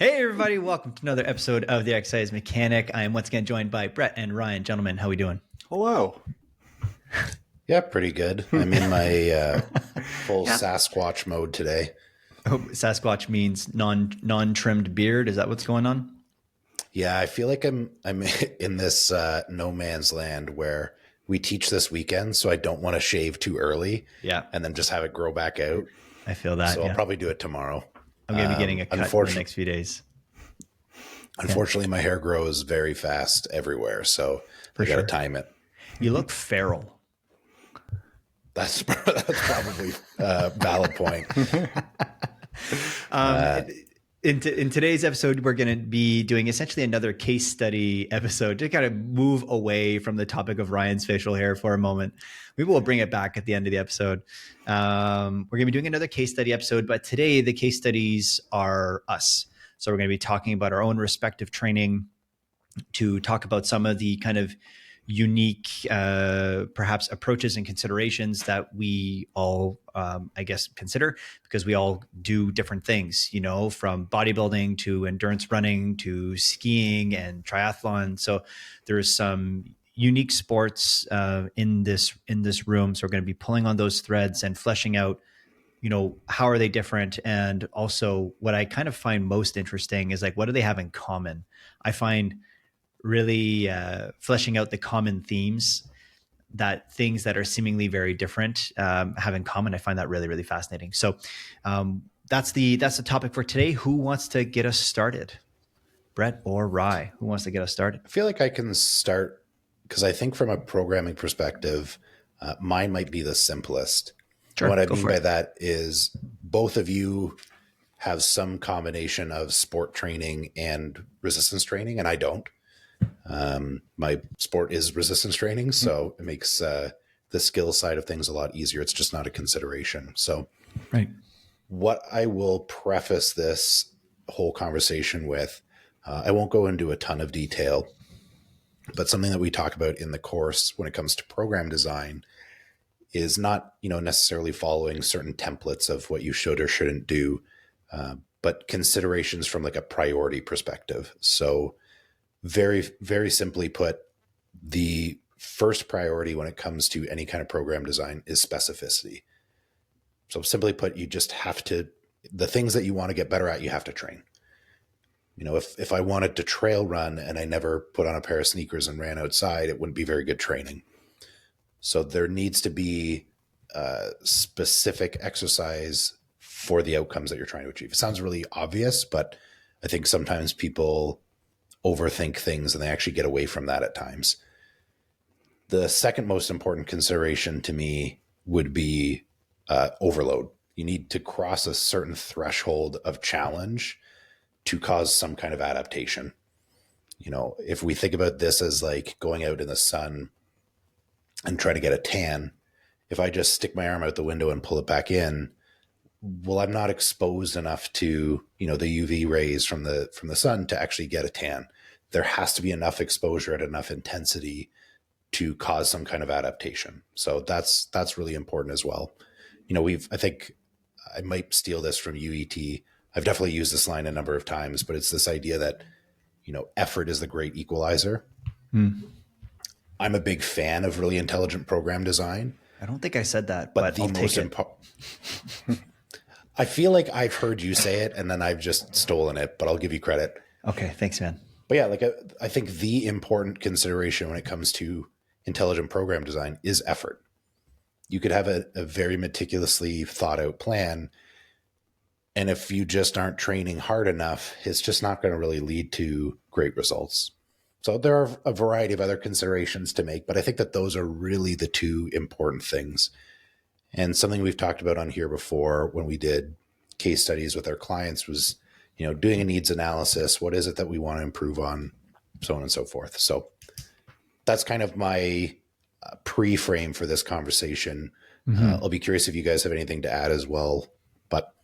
Hey everybody, welcome to another episode of The Exercise Mechanic. I am once again joined by Brett and Ryan. Gentlemen, how are we doing? Hello. Yeah, pretty good. I'm in my full Yeah. Sasquatch mode today. Oh, Sasquatch means non-trimmed beard. Is that what's going on? Yeah, I feel like I'm in this no man's land where we teach this weekend, so I don't want to shave too early. Yeah. And then just have it grow back out. I feel that. So yeah. I'll probably do it tomorrow. I'm going to be getting a cut in the next few days. Unfortunately, my hair grows very fast everywhere, so I got to time it. You look feral. That's probably a valid point. In today's episode, we're going to be doing essentially another case study episode to kind of move away from the topic of Ryan's facial hair for a moment. Maybe we'll bring it back at the end of the episode. We're going to be doing another case study episode, but today the case studies are us. So we're going to be talking about our own respective training, to talk about some of the kind of unique, perhaps approaches and considerations that we all, I guess, consider, because we all do different things, you know, from bodybuilding to endurance running to skiing and triathlon. So there's some unique sports in this room. So we're going to be pulling on those threads and fleshing out, you know, how are they different? And also what I kind of find most interesting is like, what do they have in common? I find really fleshing out the common themes, that things that are seemingly very different have in common. I find that really, really fascinating. So that's the topic for today. Who wants to get us started? Brett or Rye? Who wants to get us started? I feel like I can start because I think from a programming perspective, mine might be the simplest. Sure, what I mean by that is both of you have some combination of sport training and resistance training, and I don't. My sport is resistance training, so it makes the skill side of things a lot easier. It's just not a consideration. So right. What I will preface this whole conversation with, I won't go into a ton of detail, but something that we talk about in the course when it comes to program design is not, necessarily following certain templates of what you should or shouldn't do, but considerations from like a priority perspective. So very, very simply put, the first priority when it comes to any kind of program design is specificity. So simply put, you just have to, the things that you want to get better at, you have to train. If I wanted to trail run and I never put on a pair of sneakers and ran outside, it wouldn't be very good training. So there needs to be a specific exercise for the outcomes that you're trying to achieve. It sounds really obvious, but I think sometimes people overthink things and they actually get away from that at times. The second most important consideration to me would be overload. You need to cross a certain threshold of challenge to cause some kind of adaptation. If we think about this as like going out in the sun and try to get a tan, if I just stick my arm out the window and pull it back in, well, I'm not exposed enough to, the UV rays from the sun to actually get a tan. There has to be enough exposure at enough intensity to cause some kind of adaptation. So that's really important as well. I think I might steal this from UET. I've definitely used this line a number of times, but it's this idea that, effort is the great equalizer. I'm a big fan of really intelligent program design. I don't think I said that, but the I'll most take it. I feel like I've heard you say it and then I've just stolen it, but I'll give you credit. Okay. Thanks, man. But yeah, I think the important consideration when it comes to intelligent program design is effort. You could have a very meticulously thought out plan, and if you just aren't training hard enough, it's just not going to really lead to great results. So there are a variety of other considerations to make, but I think that those are really the two important things. And something we've talked about on here before when we did case studies with our clients was, doing a needs analysis. What is it that we want to improve on? So on and so forth. So that's kind of my pre-frame for this conversation. I'll be curious if you guys have anything to add as well, but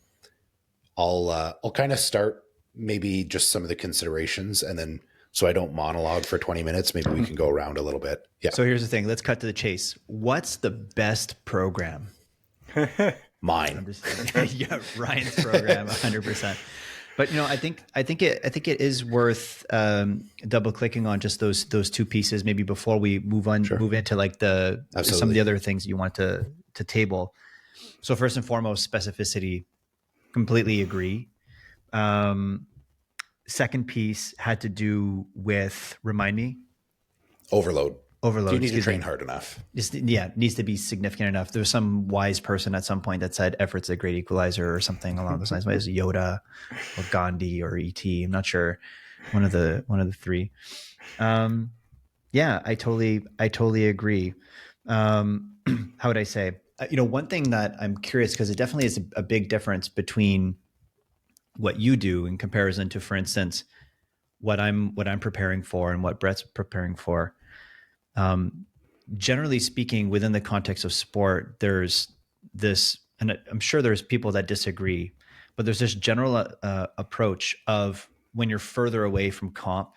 I'll kind of start maybe just some of the considerations, and then so I don't monologue for 20 minutes, maybe we can go around a little bit. Yeah. So here's the thing. Let's cut to the chase. What's the best program? Mine. Yeah, Ryan's program, 100%. But I think it is worth double clicking on just those two pieces maybe before we Sure. move into like some of Absolutely. the other things you want to table. So first and foremost, specificity. Completely agree. Um, Second piece had to do with, remind me, Overload. Do you overload. need to Excuse train me. hard enough? Needs to be significant enough. There's some wise person at some point that said effort's a great equalizer or something along those lines. Whether it's Yoda or Gandhi or ET, I'm not sure. One of the three. Um, yeah, I totally agree. Um, how would I say? One thing that I'm curious, because it definitely is a big difference between what you do in comparison to, for instance, what I'm preparing for and what Brett's preparing for. Um, Generally speaking, within the context of sport, there's this, and I'm sure there's people that disagree, but there's this general approach of when you're further away from comp,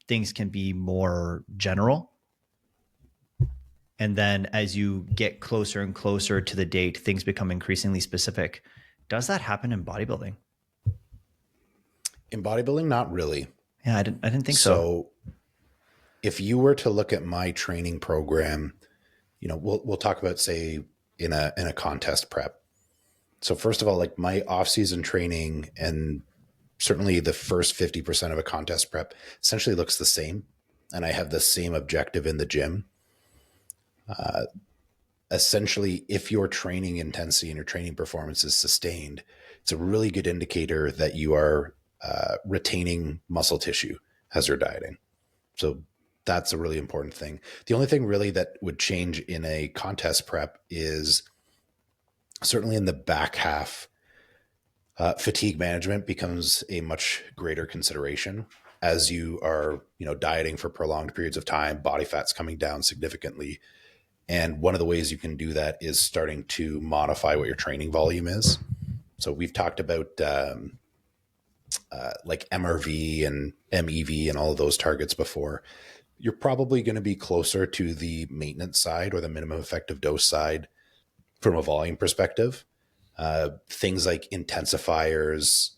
things can be more general. And then as you get closer and closer to the date, things become increasingly specific. Does that happen in bodybuilding? In bodybuilding, not really. Yeah, I didn't think so. So if you were to look at my training program, we'll talk about, say, in a contest prep. So first of all, like my off-season training and certainly the first 50% of a contest prep essentially looks the same. And I have the same objective in the gym. Essentially, if your training intensity and your training performance is sustained, it's a really good indicator that you are retaining muscle tissue as you're dieting. So that's a really important thing. The only thing really that would change in a contest prep is certainly in the back half, fatigue management becomes a much greater consideration as you are, dieting for prolonged periods of time, body fat's coming down significantly. And one of the ways you can do that is starting to modify what your training volume is. So we've talked about like MRV and MEV and all of those targets before. You're probably going to be closer to the maintenance side or the minimum effective dose side from a volume perspective. Things like intensifiers,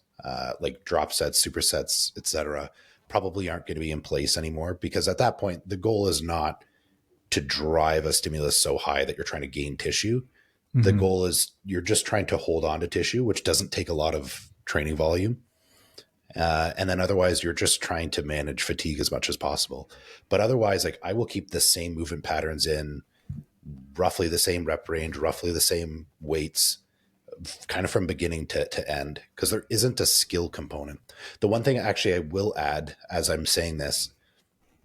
like drop sets, supersets, etc., probably aren't going to be in place anymore, because at that point, the goal is not to drive a stimulus so high that you're trying to gain tissue. The Mm-hmm. goal is you're just trying to hold on to tissue, which doesn't take a lot of training volume. And then otherwise, you're just trying to manage fatigue as much as possible. But otherwise, like I will keep the same movement patterns in, roughly the same rep range, roughly the same weights, kind of from beginning to end, because there isn't a skill component. The one thing actually I will add as I'm saying this,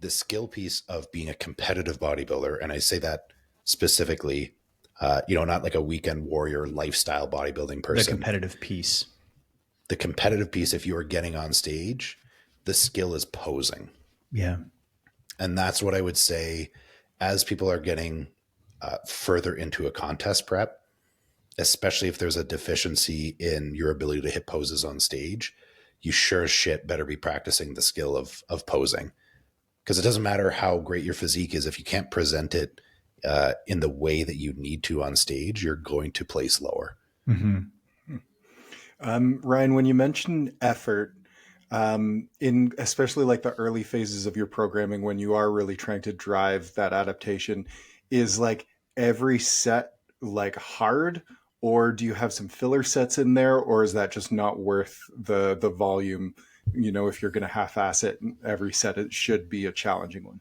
the skill piece of being a competitive bodybuilder, and I say that specifically, not like a weekend warrior lifestyle bodybuilding The person. competitive piece. The competitive piece, if you are getting on stage, the skill is posing. Yeah. And that's what I would say as people are getting further into a contest prep, especially if there's a deficiency in your ability to hit poses on stage, you sure as shit better be practicing the skill of posing. Because it doesn't matter how great your physique is, if you can't present it in the way that you need to on stage, you're going to place lower. Mm-hmm. Ryan, when you mention effort, in especially like the early phases of your programming, when you are really trying to drive that adaptation, is like every set like hard, or do you have some filler sets in there, or is that just not worth the volume? If you're going to half-ass it, every set it should be a challenging one.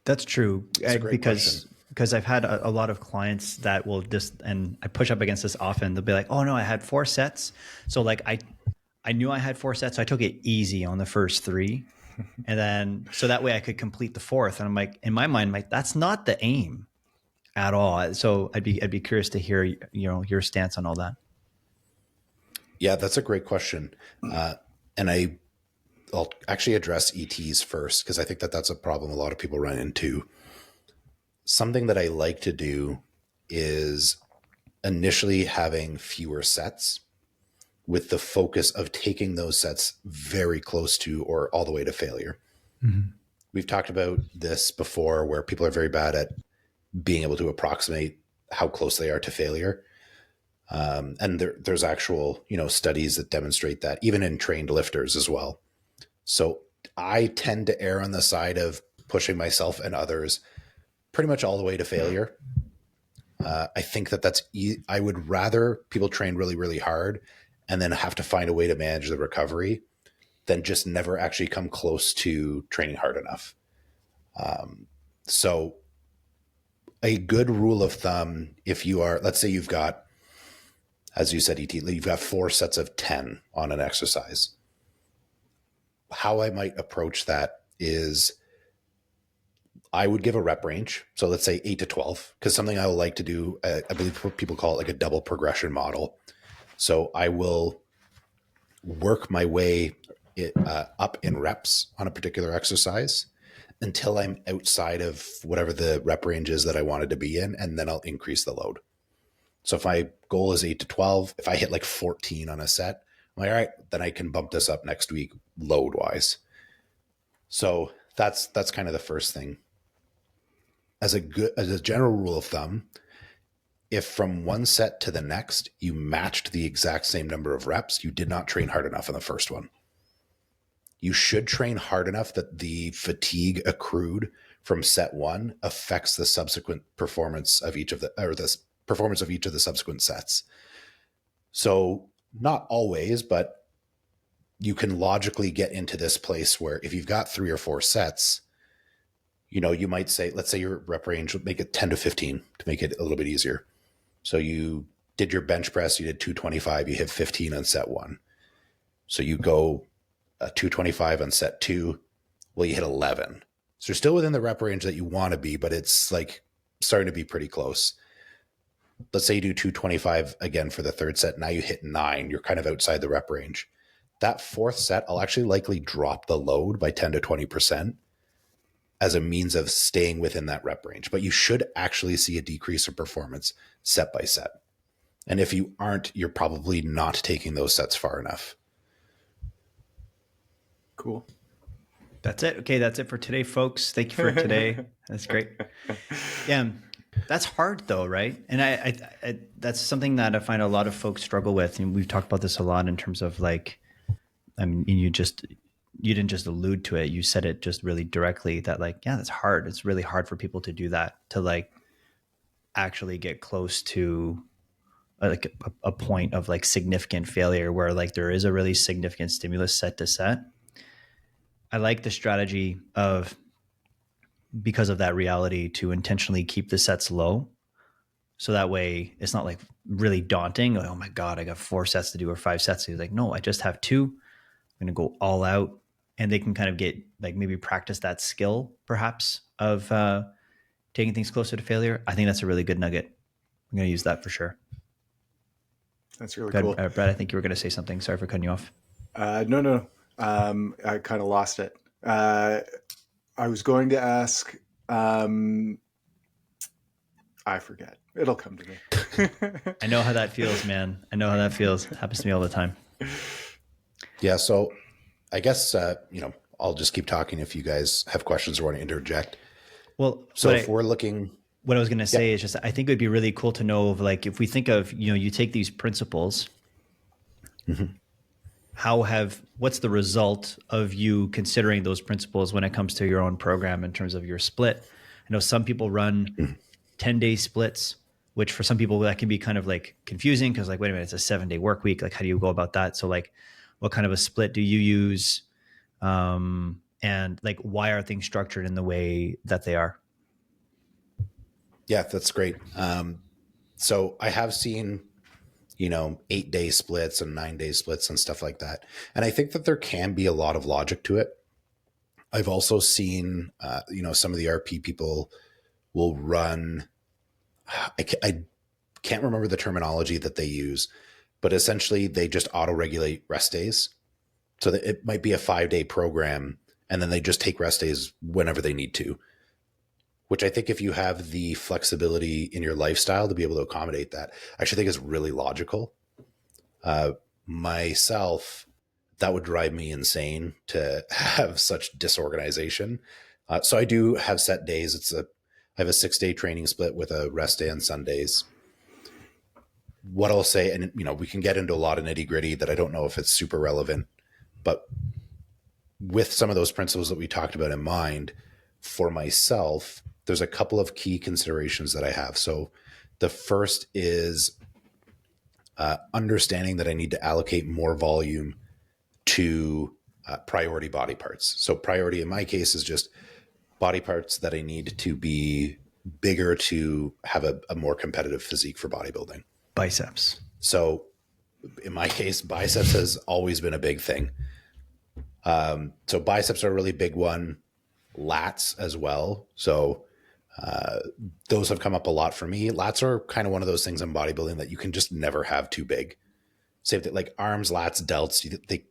That's true. It's a great question. Because I've had a lot of clients that will just, and I push up against this often. They'll be like, "Oh no, I had 4 sets, so like I knew I had 4 sets, so I took it easy on the first 3, and then so that way I could complete the fourth." And I'm like, in my mind, I'm like, that's not the aim at all. So I'd be curious to hear your stance on all that. Yeah, that's a great question. And I'll actually address ETs first, because I think that's a problem a lot of people run into. Something that I like to do is initially having fewer sets with the focus of taking those sets very close to or all the way to failure. Mm-hmm. We've talked about this before, where people are very bad at being able to approximate how close they are to failure. And there's actual, studies that demonstrate that even in trained lifters as well. So I tend to err on the side of pushing myself and others pretty much all the way to failure. I think that's I would rather people train really, really hard and then have to find a way to manage the recovery than just never actually come close to training hard enough. So a good rule of thumb, if you are, let's say you've got, as you said, ET, you've got 4 sets of 10 on an exercise. How I might approach that is I would give a rep range. So let's say 8 to 12, because something I would like to do, I believe people call it like a double progression model. So I will work my way up in reps on a particular exercise until I'm outside of whatever the rep range is that I wanted to be in, and then I'll increase the load. So if my goal is 8 to 12, if I hit like 14 on a set, I'm like, all right, then I can bump this up next week load wise. So that's kind of the first thing. As a general rule of thumb, if from one set to the next, you matched the exact same number of reps, you did not train hard enough on the first one. You should train hard enough that the fatigue accrued from set 1 affects the subsequent performance of each of the performance of each of the subsequent sets. So not always, but you can logically get into this place where if you've got 3 or 4 sets, you might say, let's say your rep range would make it 10 to 15 to make it a little bit easier. So you did your bench press, you did 225, you hit 15 on set 1. So you go 225 on set 2, well, you hit 11. So you're still within the rep range that you want to be, but it's like starting to be pretty close. Let's say you do 225 again for the third set. Now you hit 9. You're kind of outside the rep range. That 4th set, I'll actually likely drop the load by 10 to 20% as a means of staying within that rep range. But you should actually see a decrease in performance set by set. And if you aren't, you're probably not taking those sets far enough. Cool. That's it. Okay, that's it for today, folks. Thank you for today. That's great. Yeah, that's hard though, right? And I that's something that I find a lot of folks struggle with. And we've talked about this a lot in terms of like, I mean, you didn't just allude to it. You said it just really directly that like, yeah, that's hard. It's really hard for people to do that, to like actually get close to like a point of like significant failure where like there is a really significant stimulus set to set. I like the strategy of, because of that reality, to intentionally keep the sets low. So that way it's not like really daunting. Like, oh my God, I got 4 sets to do or 5 sets to do. Like, no, I just have 2. I'm going to go all out. And they can kind of get like maybe practice that skill perhaps of taking things closer to failure. I think that's a really good nugget. I'm going to use that for sure. That's really Good. cool. Brad, I think you were going to say something. Sorry for cutting you off. No. I kind of lost it. I was going to ask, I forget. It'll come to me. I know how that feels, man. I know how that feels. It happens to me all the time. Yeah. So I guess, I'll just keep talking if you guys have questions or want to interject. Well, so if we're looking, what I was going to say is just, I think it would be really cool to know of like, if we think of, you take these principles, what's the result of you considering those principles when it comes to your own program in terms of your split? I know some people run 10-day splits, which for some people that can be kind of like confusing because like, wait a minute, it's a 7-day work week. Like, how do you go about that? So like, what kind of a split do you use? And like, why are things structured in the way that they are? Yeah, that's great. So I have seen, 8-day splits and 9-day splits and stuff like that. And I think that there can be a lot of logic to it. I've also seen, some of the RP people will run, I can't remember the terminology that they use, but essentially they just auto-regulate rest days. So that it might be a 5-day program and then they just take rest days whenever they need to, which I think if you have the flexibility in your lifestyle to be able to accommodate that, I actually think is really logical. Myself, that would drive me insane to have such disorganization. So I do have set days. I have a 6-day training split with a rest day on Sundays. what I'll say, and we can get into a lot of nitty gritty that I don't know if it's super relevant, but with some of those principles that we talked about in mind, for myself, there's a couple of key considerations that I have. So the first is understanding that I need to allocate more volume to priority body parts. So priority in my case is just body parts that I need to be bigger to have a more competitive physique for bodybuilding. Biceps. So in my case, biceps has always been a big thing. So biceps are a really big one, lats as well. So those have come up a lot for me. Lats are kind of one of those things in bodybuilding that you can just never have too big. Say that like arms, lats, delts, they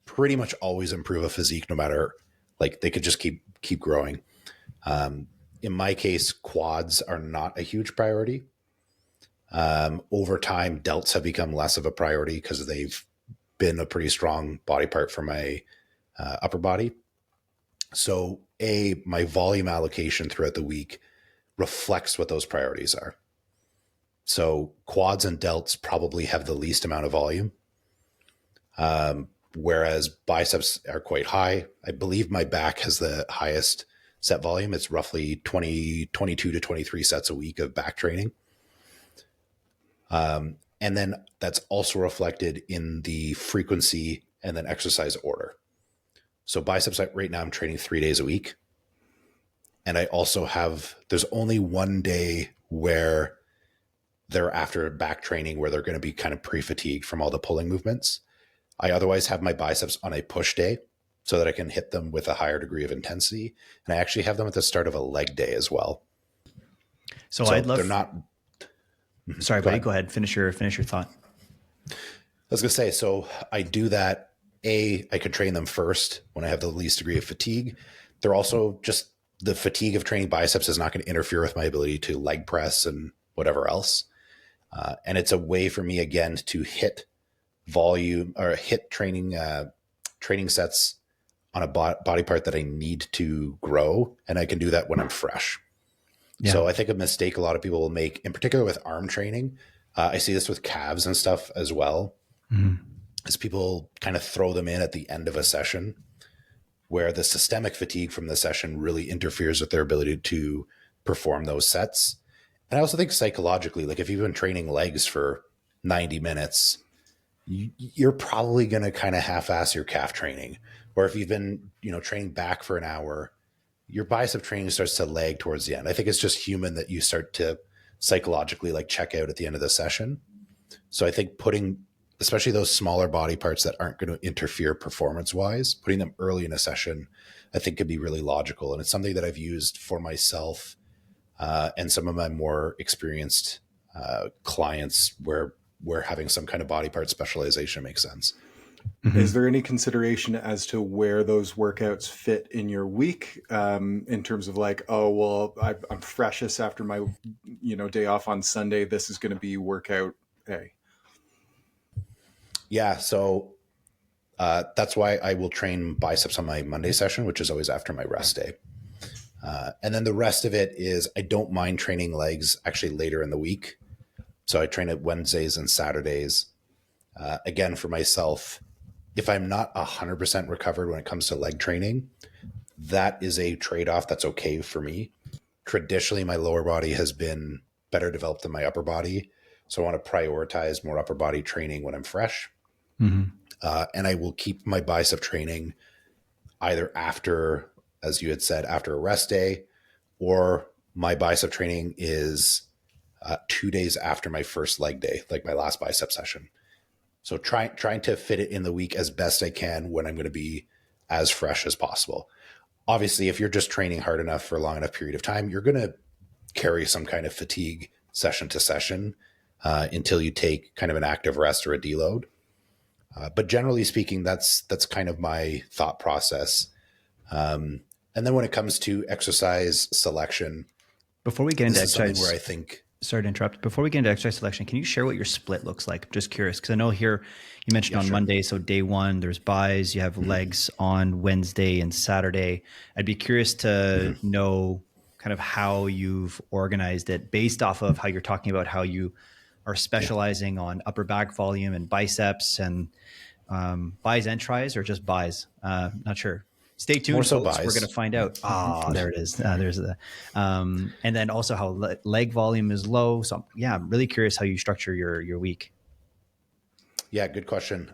pretty much always improve a physique no matter, like they could just keep growing. In my case, quads are not a huge priority. Over time, delts have become less of a priority because they've been a pretty strong body part for my upper body. So my volume allocation throughout the week reflects what those priorities are. So quads and delts probably have the least amount of volume, whereas biceps are quite high. I believe my back has the highest set volume. It's roughly 22 to 23 sets a week of back training. And then that's also reflected in the frequency and then exercise order. So biceps, right now I'm training 3 days a week. And I also there's only one day where they're after back training where they're going to be kind of pre-fatigued from all the pulling movements. I otherwise have my biceps on a push day so that I can hit them with a higher degree of intensity. And I actually have them at the start of a leg day as well. So I'd love... They're not... Sorry, buddy, go ahead. Finish your thought. I was going to say, so I do that. I could train them first when I have the least degree of fatigue. They're also just the fatigue of training biceps is not going to interfere with my ability to leg press and whatever else. And it's a way for me, again, to hit volume or hit training sets on a body part that I need to grow. And I can do that when I'm fresh. Yeah. So I think a mistake a lot of people will make, in particular with arm training, I see this with calves and stuff as well, is people kind of throw them in at the end of a session where the systemic fatigue from the session really interferes with their ability to perform those sets. And I also think psychologically, like if you've been training legs for 90 minutes, you're probably going to kind of half-ass your calf training. Or if you've been, training back for an hour, your bicep training starts to lag towards the end. I think it's just human that you start to psychologically like check out at the end of the session. So I think putting, especially those smaller body parts that aren't going to interfere performance-wise, putting them early in a session, I think could be really logical. And it's something that I've used for myself and some of my more experienced clients where having some kind of body part specialization makes sense. Mm-hmm. Is there any consideration as to where those workouts fit in your week in terms of like, oh, well, I'm freshest after my, day off on Sunday. This is going to be workout A. Yeah. So that's why I will train biceps on my Monday session, which is always after my rest day. And then the rest of it is I don't mind training legs actually later in the week. So I train at Wednesdays and Saturdays. Again, for myself, if I'm not 100% recovered when it comes to leg training, that is a trade-off that's okay for me. Traditionally, my lower body has been better developed than my upper body. So I want to prioritize more upper body training when I'm fresh. Mm-hmm. And I will keep my bicep training either after, as you had said, after a rest day, or my bicep training is 2 days after my first leg day, like my last bicep session. So trying to fit it in the week as best I can when I'm going to be as fresh as possible. Obviously, if you're just training hard enough for a long enough period of time, you're going to carry some kind of fatigue session to session until you take kind of an active rest or a deload. But generally speaking, that's kind of my thought process. And then when it comes to exercise selection, before we get into exercise, where I think. Sorry to interrupt. Before we get into exercise selection, can you share what your split looks like? I'm just curious, because I know here you mentioned on Monday, so day one, there's buys, you have legs on Wednesday and Saturday. I'd be curious to know kind of how you've organized it based off of how you're talking about how you are specializing on upper back volume and biceps and buys and tries, or just buys? Not sure. Stay tuned, More so folks. buys. We're going to find out. There it is. There's the, and then also how leg volume is low. So yeah, I'm really curious how you structure your week. Yeah, good question.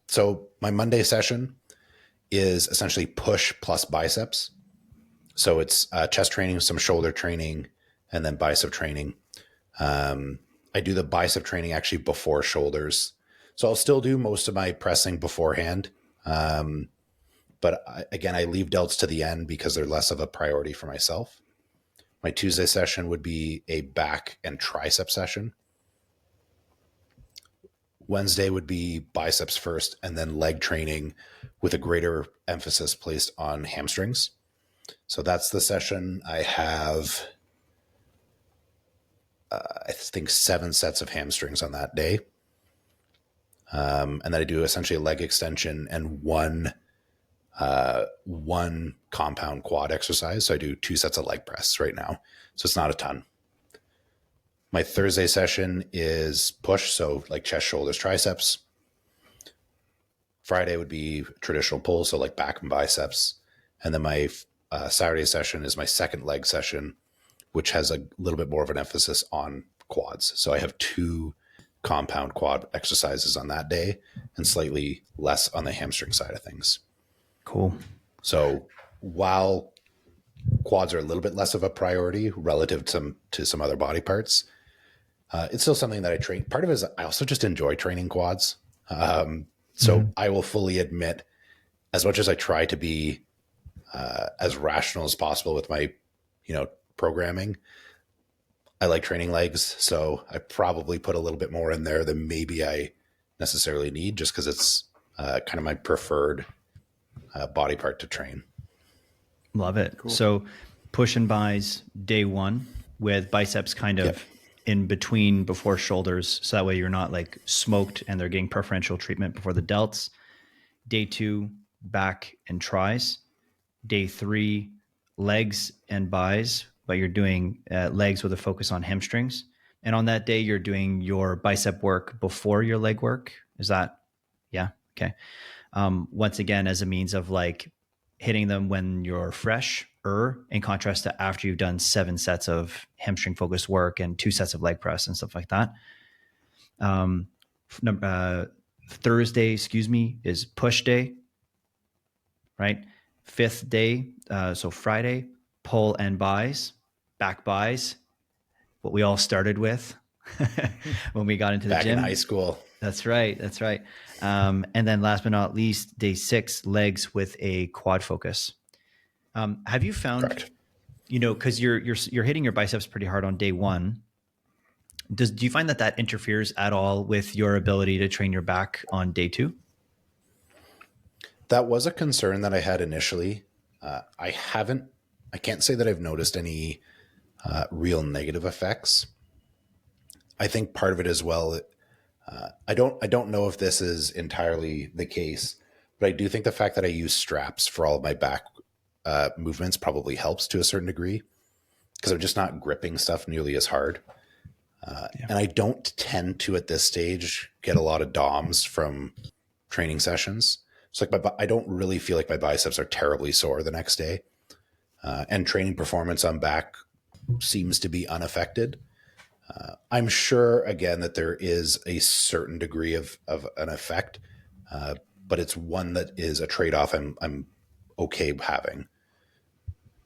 So my Monday session is essentially push plus biceps. So it's chest training, some shoulder training, and then bicep training. I do the bicep training actually before shoulders. So I'll still do most of my pressing beforehand. But I leave delts to the end because they're less of a priority for myself. My Tuesday session would be a back and tricep session. Wednesday would be biceps first, and then leg training with a greater emphasis placed on hamstrings. So that's the session. I have, I think, 7 sets of hamstrings on that day. And then I do essentially a leg extension and one compound quad exercise. So I do 2 sets of leg press right now. So it's not a ton. My Thursday session is push. So like chest, shoulders, triceps. Friday would be traditional pull. So like back and biceps. And then my Saturday session is my second leg session, which has a little bit more of an emphasis on quads. So I have 2 compound quad exercises on that day and slightly less on the hamstring side of things. Cool. So while quads are a little bit less of a priority relative to some other body parts, it's still something that I train. Part of it is I also just enjoy training quads. So I will fully admit, as much as I try to be as rational as possible with my, programming, I like training legs. So I probably put a little bit more in there than maybe I necessarily need, just because it's kind of my preferred body part to train. Love it. Cool. So push and buys day 1 with biceps kind of in between before shoulders. So that way you're not like smoked and they're getting preferential treatment before the delts. Day 2, back and tris. Day 3, legs and buys, but you're doing legs with a focus on hamstrings. And on that day, you're doing your bicep work before your leg work. Is that? Yeah. Okay. Once again, as a means of like hitting them when you're fresh, in contrast to after you've done 7 sets of hamstring focused work and 2 sets of leg press and stuff like that. Thursday, is push day, right? 5th day, so Friday, pull and buys, back buys, what we all started with when we got into the Back gym. in high school. That's right. And then last but not least, day 6, legs with a quad focus. Have you found, Correct. because you're hitting your biceps pretty hard on day 1. Do you find that interferes at all with your ability to train your back on day 2? That was a concern that I had initially. I can't say that I've noticed any real negative effects. I think part of it as well, I don't know if this is entirely the case, but I do think the fact that I use straps for all of my back movements probably helps to a certain degree, because I'm just not gripping stuff nearly as hard. And I don't tend to, at this stage, get a lot of DOMs from training sessions. So I don't really feel like my biceps are terribly sore the next day. And training performance on back seems to be unaffected. I'm sure, again, that there is a certain degree of an effect, but it's one that is a trade-off I'm okay having.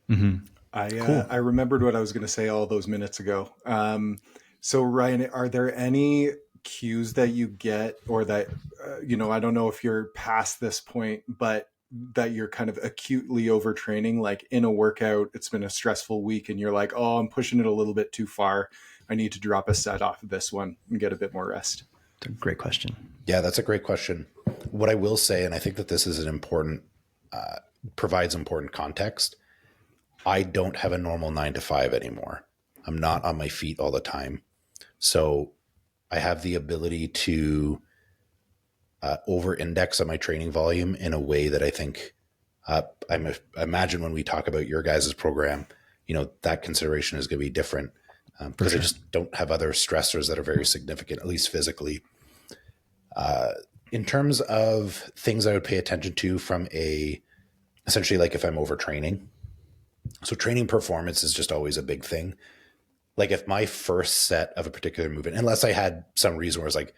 Mm-hmm. I remembered what I was going to say all those minutes ago. So Ryan, are there any cues that you get, or that, I don't know if you're past this point, but that you're kind of acutely overtraining, like in a workout, it's been a stressful week and you're like, oh, I'm pushing it a little bit too far. I need to drop a set off of this one and get a bit more rest. That's a great question. Yeah, that's a great question. What I will say, and I think that this is provides important context. I don't have a normal 9 to 5 anymore. I'm not on my feet all the time. So I have the ability to over-index on my training volume in a way that I think, I imagine when we talk about your guys' program, that consideration is going to be different. because I just don't have other stressors that are very significant, at least physically. In terms of things I would pay attention to from essentially like if I'm overtraining. So training performance is just always a big thing. Like if my first set of a particular movement, unless I had some reason where it's like,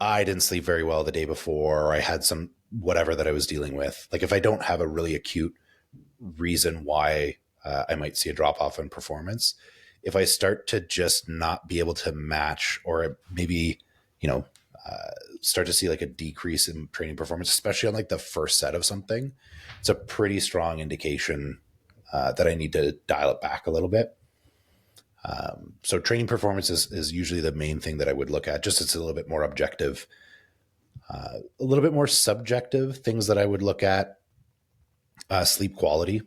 I didn't sleep very well the day before, or I had some whatever that I was dealing with. Like if I don't have a really acute reason why I might see a drop off in performance, if I start to just not be able to match, or maybe, start to see like a decrease in training performance, especially on like the first set of something, it's a pretty strong indication that I need to dial it back a little bit. So training performance is usually the main thing that I would look at. Just it's a little bit more objective, a little bit more subjective things that I would look at. Sleep quality.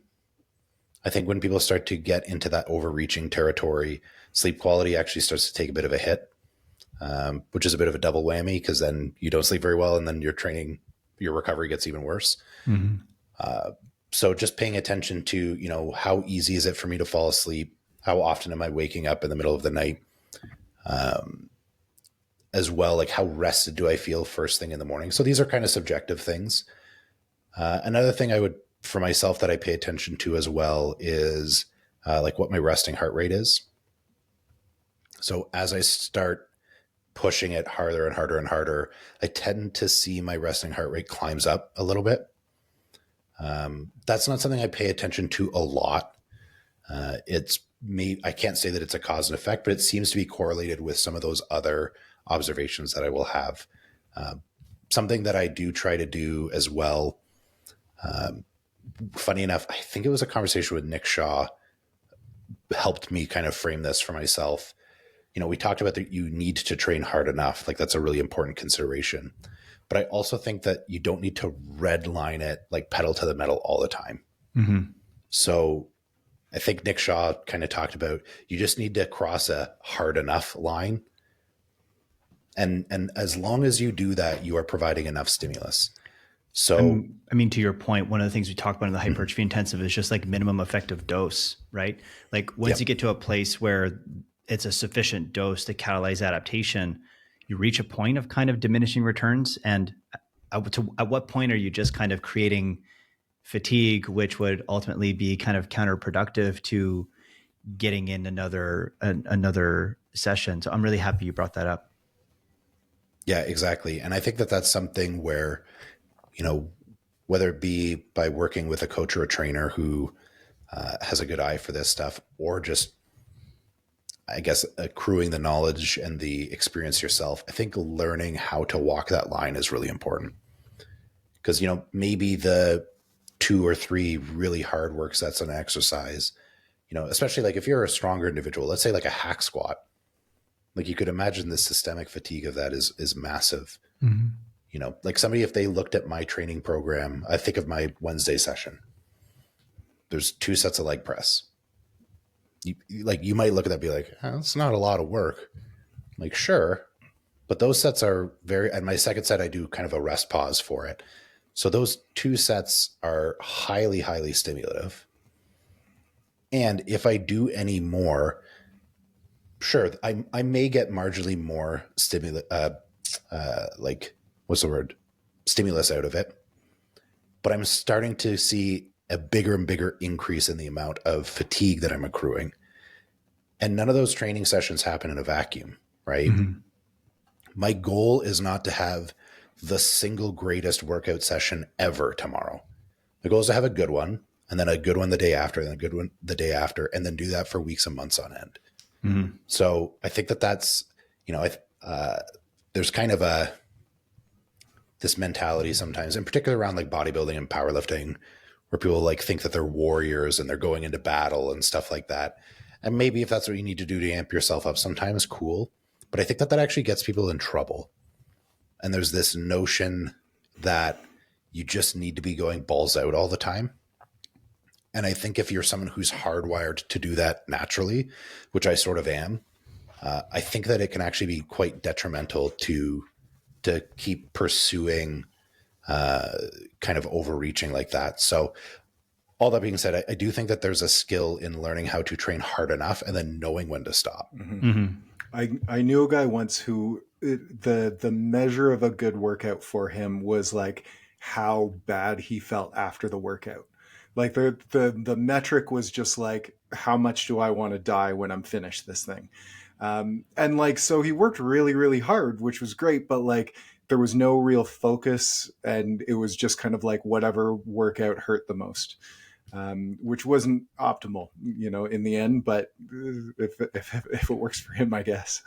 I think when people start to get into that overreaching territory, sleep quality actually starts to take a bit of a hit, which is a bit of a double whammy, because then you don't sleep very well and then your recovery gets even worse. Mm-hmm. So just paying attention to, how easy is it for me to fall asleep? How often am I waking up in the middle of the night? As well, like how rested do I feel first thing in the morning? So these are kind of subjective things. Another thing for myself that I pay attention to as well is like what my resting heart rate is. So as I start pushing it harder and harder and harder, I tend to see my resting heart rate climbs up a little bit. That's not something I pay attention to a lot. I can't say that it's a cause and effect, but it seems to be correlated with some of those other observations that I will have. Something that I do try to do as well. Funny enough, I think it was a conversation with Nick Shaw helped me kind of frame this for myself. We talked about that you need to train hard enough. Like that's a really important consideration. But I also think that you don't need to redline it, like pedal to the metal all the time. Mm-hmm. So I think Nick Shaw kind of talked about, you just need to cross a hard enough line. And as long as you do that, you are providing enough stimulus. So, to your point, one of the things we talk about in the hypertrophy intensive is just like minimum effective dose, right? Like once you get to a place where it's a sufficient dose to catalyze adaptation, you reach a point of kind of diminishing returns. And at what point are you just kind of creating fatigue, which would ultimately be kind of counterproductive to getting in another session? So I'm really happy you brought that up. Yeah, exactly. And I think that that's something where, whether it be by working with a coach or a trainer who has a good eye for this stuff, or just, I guess, accruing the knowledge and the experience yourself, I think learning how to walk that line is really important. Because, maybe the 2 or 3 really hard work sets on an exercise, especially like if you're a stronger individual, let's say like a hack squat, like you could imagine the systemic fatigue of that is massive. Mm-hmm. Like somebody, if they looked at my training program, I think of my Wednesday session, there's 2 sets of leg press. You might look at that and be like, oh, that's not a lot of work. Like, sure. But those sets are and my second set, I do kind of a rest pause for it. So those 2 sets are highly, highly stimulative. And if I do any more, sure, I may get marginally more stimulus out of it. But I'm starting to see a bigger and bigger increase in the amount of fatigue that I'm accruing. And none of those training sessions happen in a vacuum, right? Mm-hmm. My goal is not to have the single greatest workout session ever tomorrow. The goal is to have a good one, and then a good one the day after, and a good one the day after, and then do that for weeks and months on end. Mm-hmm. So I think that's, there's kind of this mentality sometimes, in particular around like bodybuilding and powerlifting, where people like think that they're warriors and they're going into battle and stuff like that. And maybe if that's what you need to do to amp yourself up, sometimes cool. But I think that actually gets people in trouble. And there's this notion that you just need to be going balls out all the time. And I think if you're someone who's hardwired to do that naturally, which I sort of am, I think that it can actually be quite detrimental to keep pursuing kind of overreaching like that. So All that being said, I do think that there's a skill in learning how to train hard enough and then knowing when to stop. I knew a guy once who the measure of a good workout for him was like how bad he felt after the workout. Like the metric was just like, how much do I want to die when I'm finished this thing? And like, so he worked really, really hard, which was great, but like there was no real focus, and it was just kind of like whatever workout hurt the most. Which wasn't optimal, in the end, but if it works for him, I guess.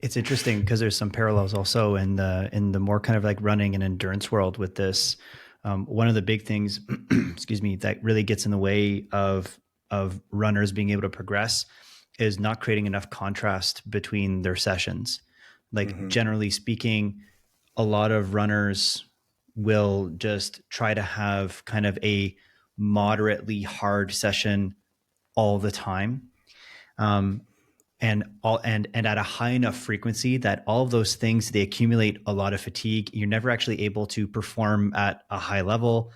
It's interesting because there's some parallels also in the more kind of like running and endurance world with this. One of the big things, excuse me, that really gets in the way of runners being able to progress is not creating enough contrast between their sessions. Like generally speaking, a lot of runners will just try to have kind of a moderately hard session all the time. And at a high enough frequency that all of those things, they accumulate a lot of fatigue. You're never actually able to perform at a high level.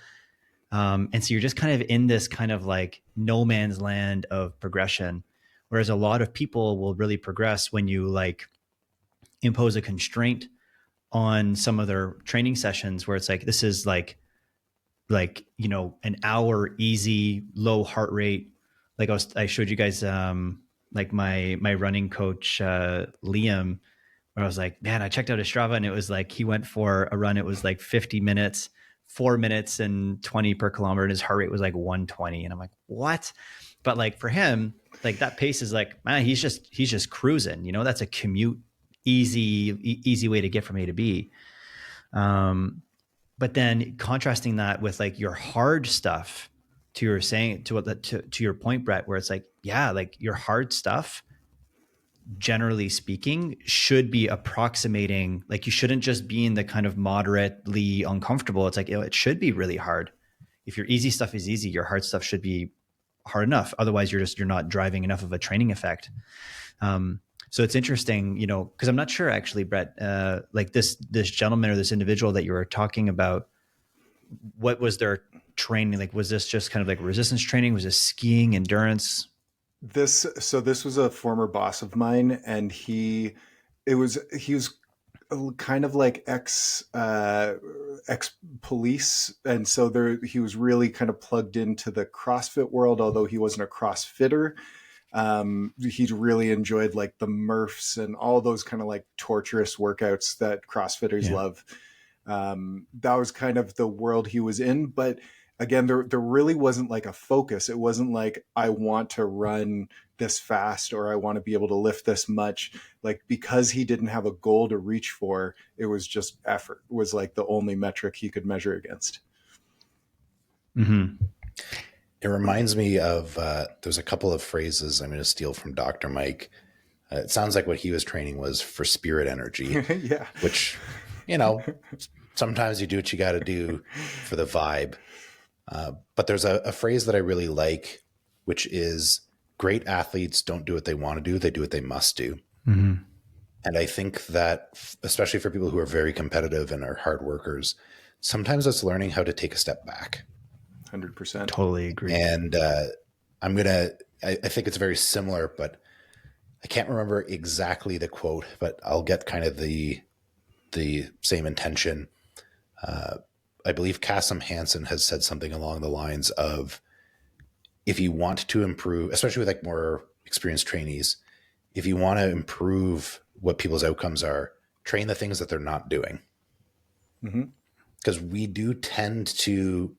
And so you're just kind of in this kind of like no man's land of progression. Whereas a lot of people will really progress when you like impose a constraint on some of their training sessions where it's like, this is like, an hour, easy, low heart rate. Like I showed you guys, like my running coach, Liam, where I was like, man, I checked out his Strava and it was like, he went for a run. It was like 50 minutes, 4 minutes and 20 per kilometer. And his heart rate was like 120. And I'm like, what? But like for him, like that pace is like, man, he's just cruising, that's a commute, easy way to get from A to B. But then contrasting that with like your hard stuff to your point, Brett, where it's like, yeah, like your hard stuff, generally speaking, should be approximating, like you shouldn't just be in the kind of moderately uncomfortable. It's like, it should be really hard. If your easy stuff is easy, your hard stuff should be hard enough. Otherwise you're not driving enough of a training effect. So it's interesting, because I'm not sure actually, Brett, like this gentleman or this individual that you were talking about, what was their training? Like, was this just kind of like resistance training? Was this skiing, endurance? This was a former boss of mine, and he was kind of like ex police, and so he was really kind of plugged into the CrossFit world, although he wasn't a CrossFitter. He really enjoyed like the Murphs and all those kind of like torturous workouts that CrossFitters love. That was kind of the world he was in. But again, there really wasn't like a focus. It wasn't like, I want to run this fast or I want to be able to lift this much. Like, because he didn't have a goal to reach for, it was just effort was like the only metric he could measure against. Mm-hmm. It reminds me of, there's a couple of phrases I'm going to steal from Dr. Mike. It sounds like what he was training was for spirit energy, yeah. Which, sometimes you do what you got to do for the vibe. But there's a phrase that I really like, which is, great athletes don't do what they want to do. They do what they must do. Mm-hmm. And I think that, especially for people who are very competitive and are hard workers, sometimes it's learning how to take a step back. 100%. Totally agree. And I think it's very similar, but I can't remember exactly the quote, but I'll get kind of the same intention. I believe Kasim Hansen has said something along the lines of, if you want to improve, especially with like more experienced trainees, if you want to improve what people's outcomes are, train the things that they're not doing. Because we do tend to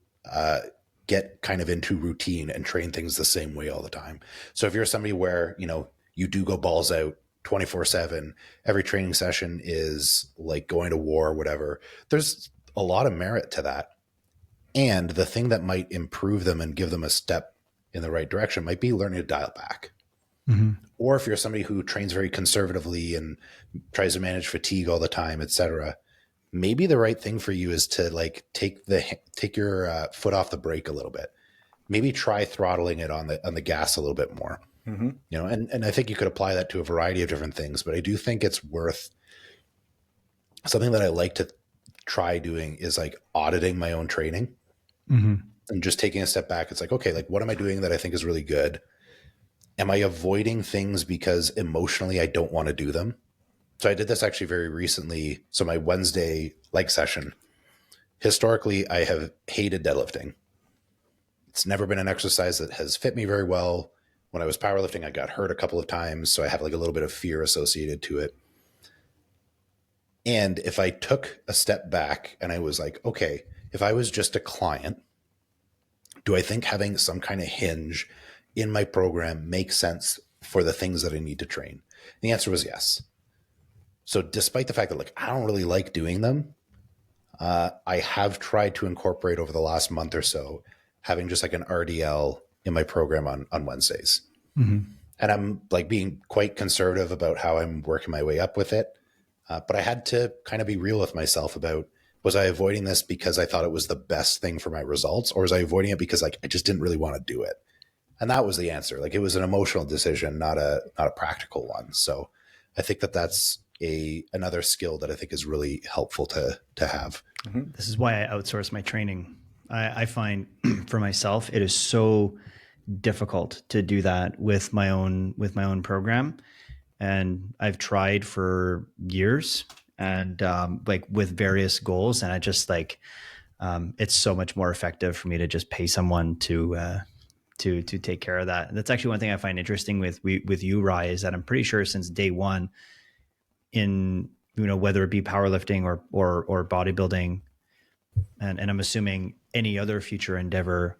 get kind of into routine and train things the same way all the time. So if you're somebody where, you do go balls out 24/7, every training session is like going to war or whatever, there's a lot of merit to that. And the thing that might improve them and give them a step in the right direction might be learning to dial back. Mm-hmm. Or if you're somebody who trains very conservatively and tries to manage fatigue all the time, etc., maybe the right thing for you is to like take your foot off the brake a little bit. Maybe try throttling it on the gas a little bit more. Mm-hmm. And I think you could apply that to a variety of different things, but I do think it's worth, something that I like to try doing is like auditing my own training. Mm-hmm. and just taking a step back, it's like, okay, like what am I doing that I think is really good? Am I avoiding things because emotionally I don't want to do them? So I did this actually very recently. So my Wednesday leg session, historically, I have hated deadlifting. It's never been an exercise that has fit me very well. When I was powerlifting, I got hurt a couple of times. So I have like a little bit of fear associated to it. And if I took a step back and I was like, okay, if I was just a client, do I think having some kind of hinge in my program makes sense for the things that I need to train? And the answer was yes. So despite the fact that like I don't really like doing them, I have tried to incorporate over the last month or so having just like an RDL in my program on Wednesdays. Mm-hmm. And I'm like being quite conservative about how I'm working my way up with it. But I had to kind of be real with myself about, was I avoiding this because I thought it was the best thing for my results? Or was I avoiding it because like I just didn't really want to do it? And that was the answer. Like it was an emotional decision, not a practical one. So I think that that's another skill that I think is really helpful to have. Mm-hmm. This is why I outsource my training. I find for myself, it is so difficult to do that with my own program. And I've tried for years and like with various goals. And I just like, it's so much more effective for me to just pay someone to take care of that. And that's actually one thing I find interesting with you, Rye, is that I'm pretty sure since day one in, whether it be powerlifting or bodybuilding, and I'm assuming any other future endeavor,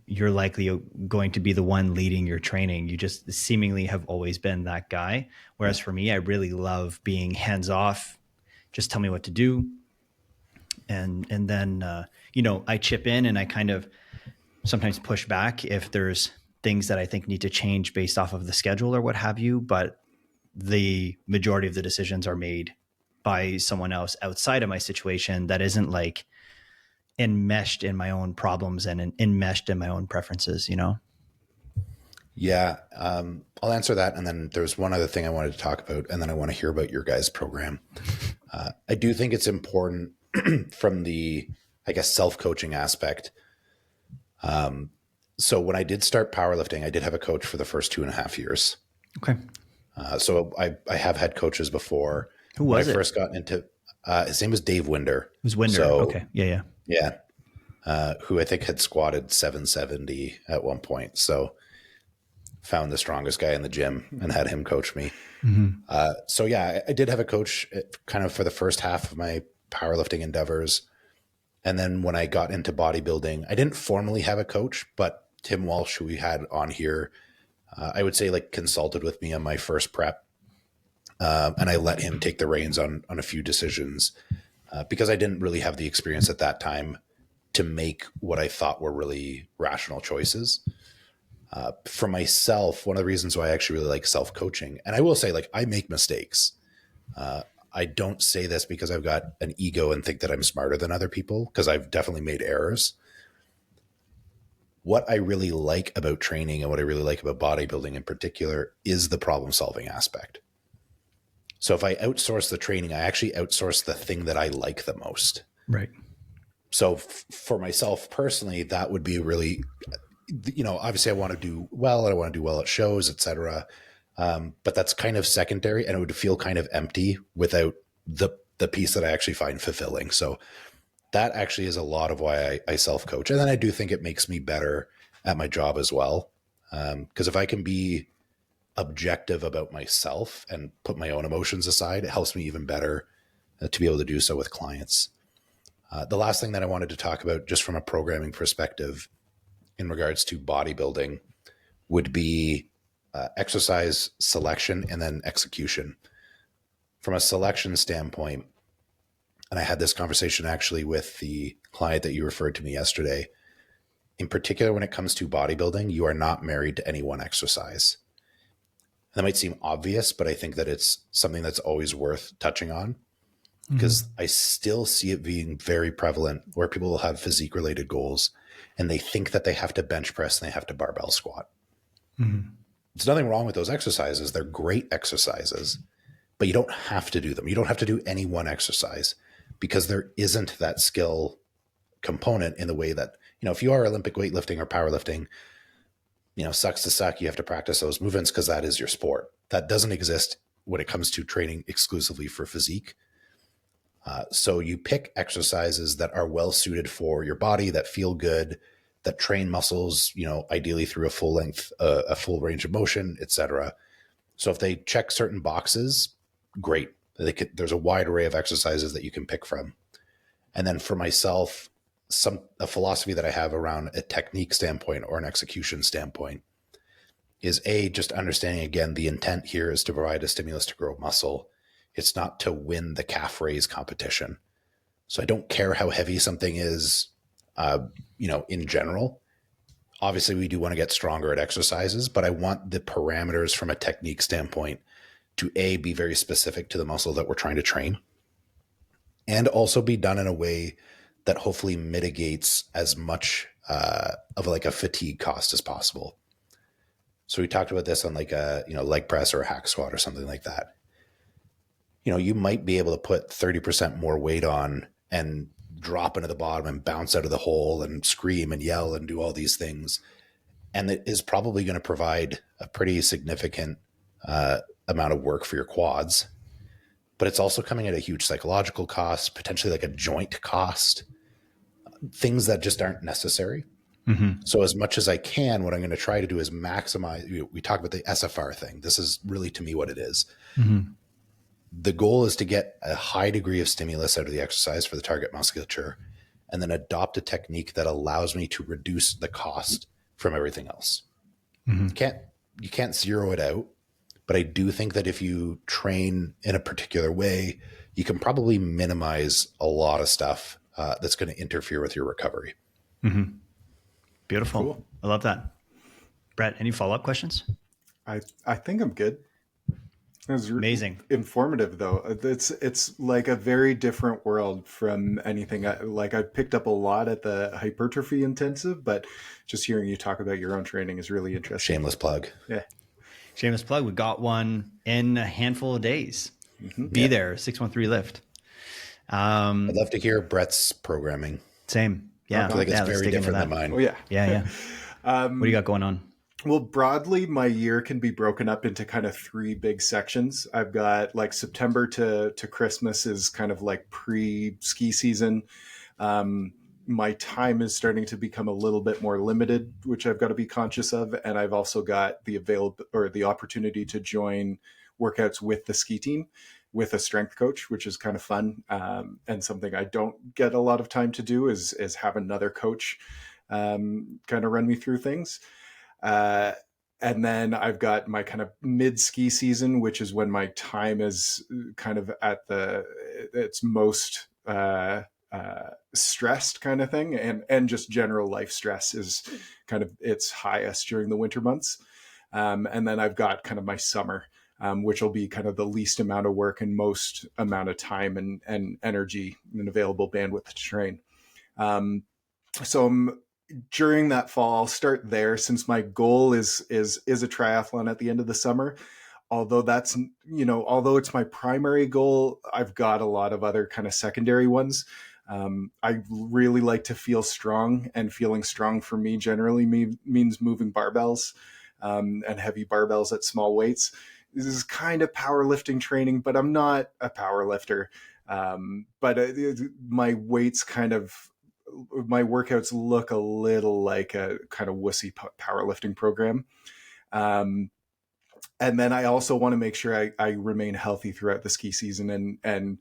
you're likely going to be the one leading your training. You just seemingly have always been that guy. Whereas for me, I really love being hands off. Just tell me what to do. And then, I chip in and I kind of sometimes push back if there's things that I think need to change based off of the schedule or what have you. But the majority of the decisions are made by someone else outside of my situation that isn't like enmeshed in my own problems and enmeshed in my own preferences, Yeah. I'll answer that. And then there's one other thing I wanted to talk about, and then I want to hear about your guys' program. I do think it's important from the, I guess, self-coaching aspect. So when I did start powerlifting, I did have a coach for the first 2.5 years. Okay. So I have had coaches before. Who was when it? I first got into, his name was Dave Winder. It was Winder. So, okay. Yeah. Who I think had squatted 770 at one point. So found the strongest guy in the gym and had him coach me. Mm-hmm. I did have a coach kind of for the first half of my powerlifting endeavors. And then when I got into bodybuilding, I didn't formally have a coach, but Tim Walsh, who we had on here, I would say like consulted with me on my first prep. And I let him take the reins on a few decisions because I didn't really have the experience at that time to make what I thought were really rational choices. For myself, one of the reasons why I actually really like self-coaching, and I will say like I make mistakes. I don't say this because I've got an ego and think that I'm smarter than other people, because I've definitely made errors. What I really like about training and what I really like about bodybuilding in particular is the problem-solving aspect. So if I outsource the training, I actually outsource the thing that I like the most. Right. So for myself personally, that would be really, obviously I want to do well and I want to do well at shows, et cetera. But that's kind of secondary, and it would feel kind of empty without the piece that I actually find fulfilling. So that actually is a lot of why I self-coach. And then I do think it makes me better at my job as well. Because if I can be objective about myself and put my own emotions aside, it helps me even better to be able to do so with clients. The last thing that I wanted to talk about just from a programming perspective in regards to bodybuilding would be exercise selection and then execution. From a selection standpoint, and I had this conversation actually with the client that you referred to me yesterday, in particular when it comes to bodybuilding, you are not married to any one exercise. That might seem obvious, but I think that it's something that's always worth touching on, because I still see it being very prevalent where people will have physique related goals and they think that they have to bench press and they have to barbell squat. Mm-hmm. There's nothing wrong with those exercises. They're great exercises, but you don't have to do them. You don't have to do any one exercise, because there isn't that skill component in the way that, if you are Olympic weightlifting or powerlifting, sucks to suck, you have to practice those movements because that is your sport. That doesn't exist when it comes to training exclusively for physique. So you pick exercises that are well suited for your body, that feel good, that train muscles, ideally through a full length, a full range of motion, etc. So if they check certain boxes, great. There's a wide array of exercises that you can pick from. And then for myself, a philosophy that I have around a technique standpoint or an execution standpoint is just understanding, again, the intent here is to provide a stimulus to grow muscle. It's not to win the calf raise competition. So I don't care how heavy something is, in general. Obviously, we do want to get stronger at exercises, but I want the parameters from a technique standpoint to be very specific to the muscle that we're trying to train, and also be done in a way that hopefully mitigates as much of like a fatigue cost as possible. So we talked about this on like a leg press or a hack squat or something like that. You might be able to put 30% more weight on and drop into the bottom and bounce out of the hole and scream and yell and do all these things. And it is probably going to provide a pretty significant amount of work for your quads. But it's also coming at a huge psychological cost, potentially like a joint cost, things that just aren't necessary. Mm-hmm. So as much as I can, what I'm going to try to do is maximize. We talk about the SFR thing. This is really, to me, what it is. Mm-hmm. The goal is to get a high degree of stimulus out of the exercise for the target musculature, and then adopt a technique that allows me to reduce the cost from everything else. Mm-hmm. You can't zero it out, but I do think that if you train in a particular way, you can probably minimize a lot of stuff that's going to interfere with your recovery. Mm-hmm. Beautiful. Cool. I love that. Brett, any follow-up questions? I think I'm good. It was amazing. Informative though. It's like a very different world from anything. I picked up a lot at the hypertrophy intensive, but just hearing you talk about your own training is really interesting. Shameless plug. Yeah. Shameless plug. We got one in a handful of days. Mm-hmm. Be there, 613 Lift. I'd love to hear Brett's programming. Same. Yeah. I feel like it's very different than mine. Oh yeah. Yeah. What do you got going on? Well, broadly, my year can be broken up into kind of 3 big sections. I've got like September to Christmas is kind of like pre-ski season. My time is starting to become a little bit more limited, which I've got to be conscious of. And I've also got the opportunity to join workouts with the ski team with a strength coach, which is kind of fun. And something I don't get a lot of time to do is have another coach kind of run me through things. And then I've got my kind of mid ski season, which is when my time is kind of at its most stressed kind of thing. And just general life stress is kind of its highest during the winter months. And then I've got kind of my summer, which will be kind of the least amount of work and most amount of time and energy and available bandwidth to train. So during that fall, I'll start there since my goal is a triathlon at the end of the summer. Although although it's my primary goal, I've got a lot of other kind of secondary ones. I really like to feel strong, and feeling strong for me generally means moving barbells and heavy barbells at small weights. This is kind of powerlifting training, but I'm not a power lifter. But my weights my workouts look a little like a kind of wussy powerlifting program. And then I also want to make sure I remain healthy throughout the ski season. And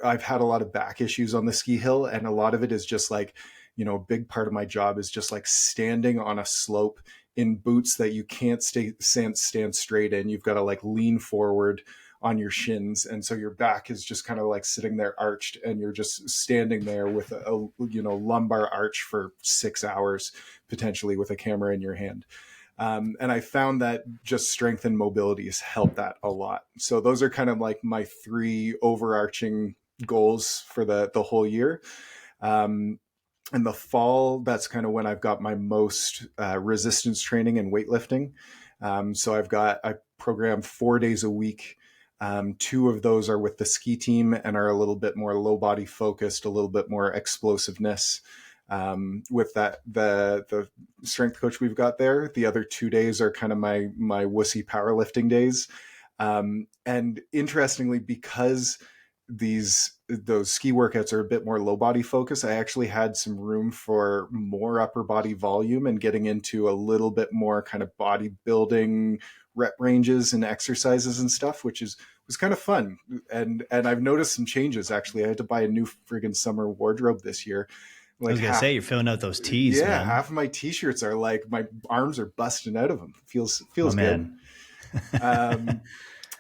I've had a lot of back issues on the ski hill, and a lot of it is just like, a big part of my job is just like standing on a slope in boots that you can't stand straight in. You've got to like lean forward on your shins, and so your back is just kind of like sitting there arched, and you're just standing there with a lumbar arch for 6 hours potentially with a camera in your hand. And I found that just strength and mobility has helped that a lot. So those are kind of like my 3 overarching goals for the whole year. In the fall, that's kind of when I've got my most resistance training and weightlifting. So I program 4 days a week Two of those are with the ski team and are a little bit more low body focused, a little bit more explosiveness. With that, the strength coach we've got there, the other 2 days are kind of my wussy powerlifting days. And interestingly, because those ski workouts are a bit more low body focus, I actually had some room for more upper body volume and getting into a little bit more kind of bodybuilding rep ranges and exercises and stuff, which was kind of fun. And I've noticed some changes. Actually, I had to buy a new friggin' summer wardrobe this year. Like I was gonna say, you're filling out those tees. Yeah, man. half of my t-shirts are like, my arms are busting out of them. Feels Oh, good. man.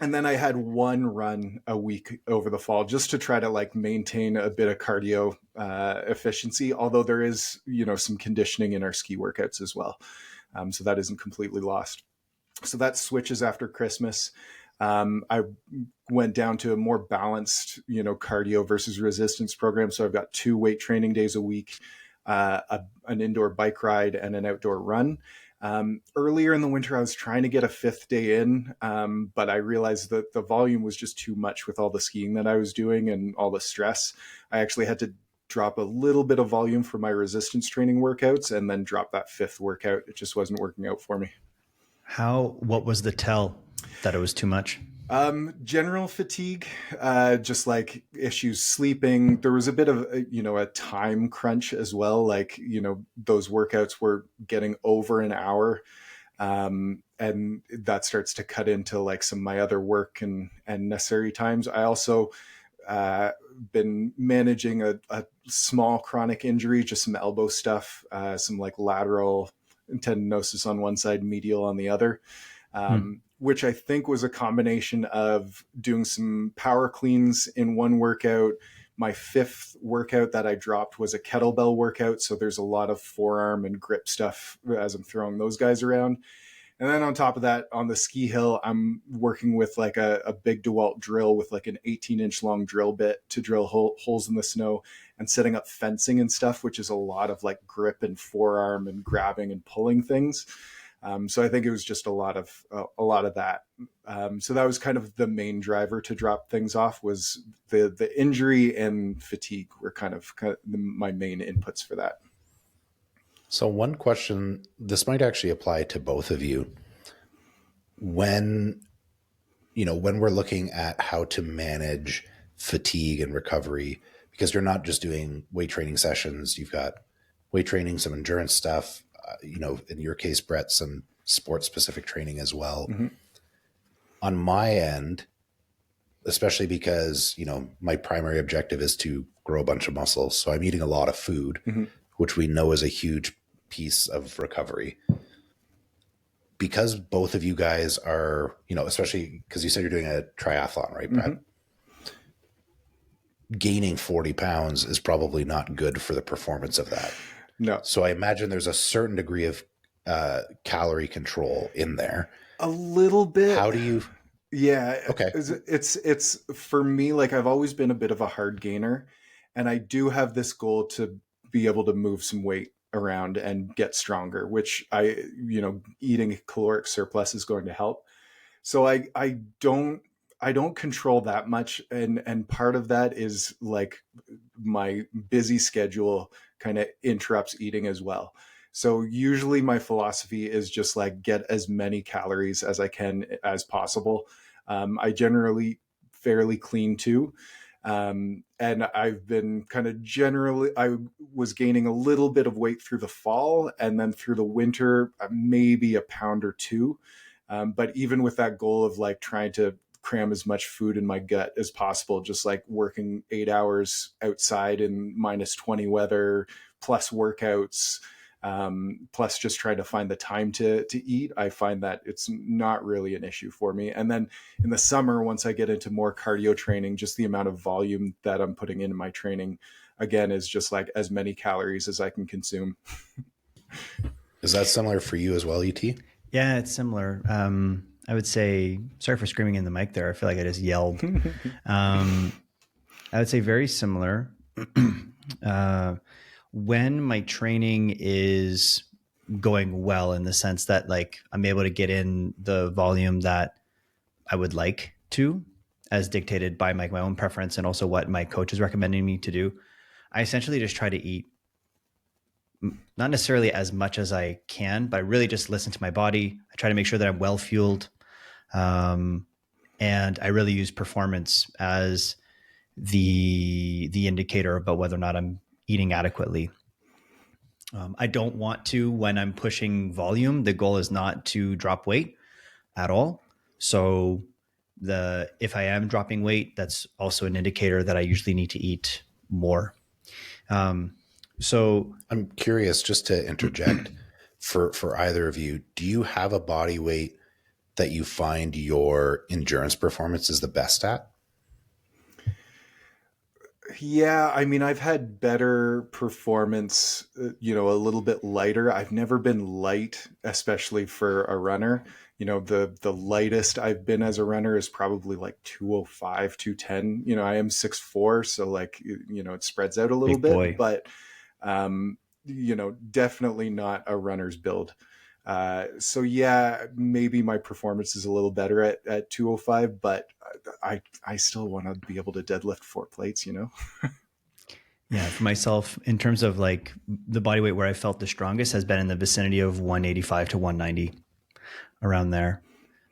And then I had one run a week over the fall just to try to like maintain a bit of cardio efficiency. Although there is, some conditioning in our ski workouts as well. So that isn't completely lost. So that switches after Christmas. I went down to a more balanced, cardio versus resistance program. So I've got 2 weight training days a week, an indoor bike ride and an outdoor run. Earlier in the winter, I was trying to get a 5th day in, but I realized that the volume was just too much with all the skiing that I was doing and all the stress. I actually had to drop a little bit of volume for my resistance training workouts and then drop that 5th workout. It just wasn't working out for me. What was the tell that it was too much? General fatigue, just like issues sleeping. There was a bit of, a time crunch as well. Like, those workouts were getting over an hour. And that starts to cut into like some of my other work and necessary times. I also, been managing a small chronic injury, just some elbow stuff, some like lateral tendinosis on one side, medial on the other. Which I think was a combination of doing some power cleans in one workout. My 5th workout that I dropped was a kettlebell workout. So there's a lot of forearm and grip stuff as I'm throwing those guys around. And then on top of that, on the ski hill, I'm working with like a big DeWalt drill with like an 18-inch long drill bit to drill holes in the snow and setting up fencing and stuff, which is a lot of like grip and forearm and grabbing and pulling things. So I think it was just a lot of that. So that was kind of the main driver to drop things off, was the injury and fatigue were kind of my main inputs for that. So one question, this might actually apply to both of you. When we're looking at how to manage fatigue and recovery, because you're not just doing weight training sessions, you've got weight training, some endurance stuff, in your case, Brett, some sports specific training as well. Mm-hmm. On my end, especially because, my primary objective is to grow a bunch of muscles. So I'm eating a lot of food, mm-hmm. which we know is a huge piece of recovery. Because both of you guys are, especially because you said you're doing a triathlon, right, Brett? Mm-hmm. Gaining 40 pounds is probably not good for the performance of that. No. So I imagine there's a certain degree of calorie control in there. A little bit. How do you? Yeah. Okay. It's for me, like I've always been a bit of a hard gainer, and I do have this goal to be able to move some weight around and get stronger, which eating a caloric surplus is going to help. So I don't control that much. And part of that is like my busy schedule kind of interrupts eating as well. So usually my philosophy is just like get as many calories as I can as possible. I generally fairly clean too. And I've been I was gaining a little bit of weight through the fall, and then through the winter, maybe a pound or 2. But even with that goal of like trying to cram as much food in my gut as possible, just like working 8 hours outside in -20 weather, plus workouts, plus just trying to find the time to eat, I find that it's not really an issue for me. And then in the summer, once I get into more cardio training, just the amount of volume that I'm putting into my training, again, is just like as many calories as I can consume. Is that similar for you as well, ET? Yeah, it's similar. I would say, sorry for screaming in the mic there. I feel like I just yelled. I would say very similar. When my training is going well, in the sense that like I'm able to get in the volume that I would like to, as dictated by my own preference and also what my coach is recommending me to do, I essentially just try to eat not necessarily as much as I can, but I really just listen to my body. I try to make sure that I'm well fueled. And I really use performance as the indicator about whether or not I'm eating adequately. I don't want to, when I'm pushing volume, the goal is not to drop weight at all. So if I am dropping weight, that's also an indicator that I usually need to eat more. So I'm curious, just to interject, for either of you, do you have a body weight that you find your endurance performance is the best at? Yeah, I mean, I've had better performance, a little bit lighter. I've never been light, especially for a runner. The lightest I've been as a runner is probably like 205, 210. I am 6'4", so like, it spreads out a little big bit, boy. but, definitely not a runner's build. So yeah, maybe my performance is a little better at 205, but I still want to be able to deadlift 4 plates, Yeah, for myself, in terms of like the body weight where I felt the strongest has been in the vicinity of 185 to 190, around there.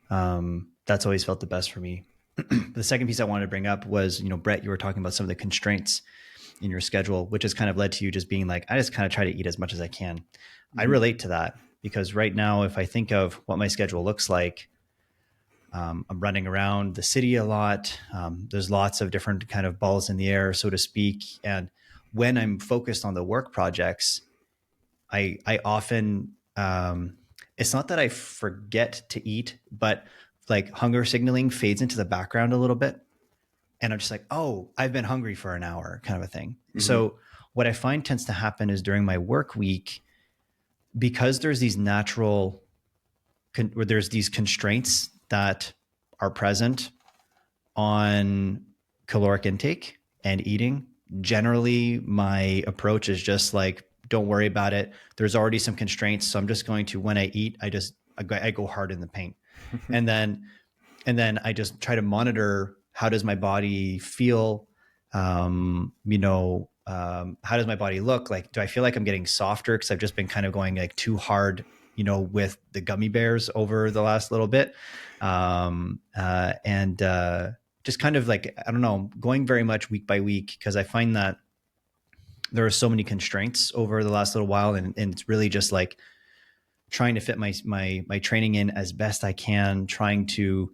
That's always felt the best for me. The second piece I wanted to bring up was, Brett, you were talking about some of the constraints in your schedule, which has kind of led to you just being like, I just kind of try to eat as much as I can. Mm-hmm. I relate to that because right now, if I think of what my schedule looks like, I'm running around the city a lot. There's lots of different kind of balls in the air, so to speak. And when I'm focused on the work projects, I often, it's not that I forget to eat, but like hunger signaling fades into the background a little bit. And I'm just like, oh, I've been hungry for an hour, kind of a thing. Mm-hmm. So what I find tends to happen is during my work week, because there's these there's these constraints that are present on caloric intake and eating. Generally, my approach is just like, don't worry about it. There's already some constraints. So I'm just going to, when I eat, I go hard in the paint. and then I just try to monitor, how does my body feel? How does my body look? Like, do I feel like I'm getting softer? Cause I've just been kind of going like too hard, with the gummy bears over the last little bit. Just kind of like, I don't know, going very much week by week, because I find that there are so many constraints over the last little while. And it's really just like trying to fit my training in as best I can, trying to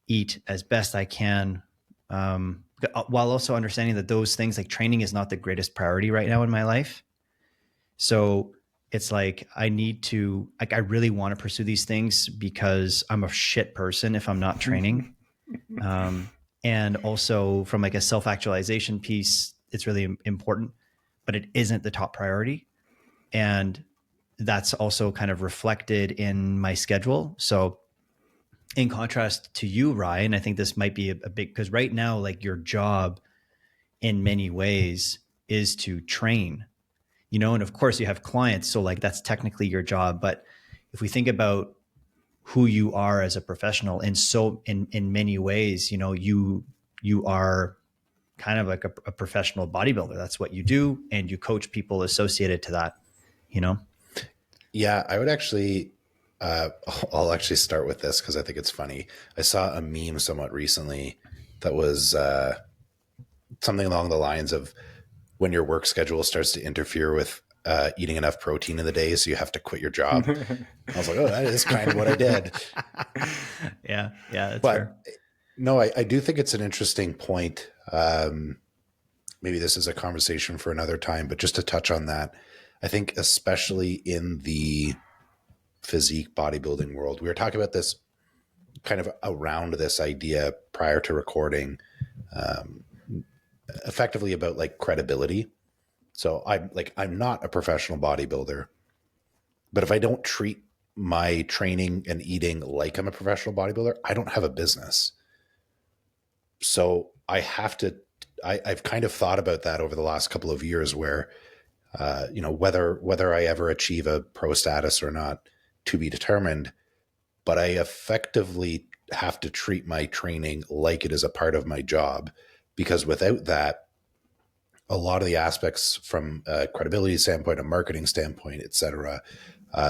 eat as best I can, while also understanding that those things like training is not the greatest priority right now in my life. So it's like, I really want to pursue these things because I'm a shit person if I'm not training. And also from like a self-actualization piece, it's really important, but it isn't the top priority. And that's also kind of reflected in my schedule. So in contrast to you, Ryan, I think this might be a big, because right now, like your job in many ways is to train, and of course you have clients. So like, that's technically your job. But if we think about who you are as a professional, and so in many ways, you are kind of like a professional bodybuilder. That's what you do. And you coach people associated to that, Yeah, I would actually, I'll actually start with this because I think it's funny. I saw a meme somewhat recently that was something along the lines of, when your work schedule starts to interfere with eating enough protein in the day, so you have to quit your job. I was like, oh, that is kind of what I did. Yeah, that's fair. No, I do think it's an interesting point. Maybe this is a conversation for another time, but just to touch on that, I think especially in the physique bodybuilding world, we were talking about this kind of around this idea prior to recording, effectively about like credibility. So I'm not a professional bodybuilder, but if I don't treat my training and eating like I'm a professional bodybuilder, I don't have a business. So I've kind of thought about that over the last couple of years where, whether I ever achieve a pro status or not, to be determined, but I effectively have to treat my training like it is a part of my job, because without that, a lot of the aspects from a credibility standpoint, a marketing standpoint, et cetera,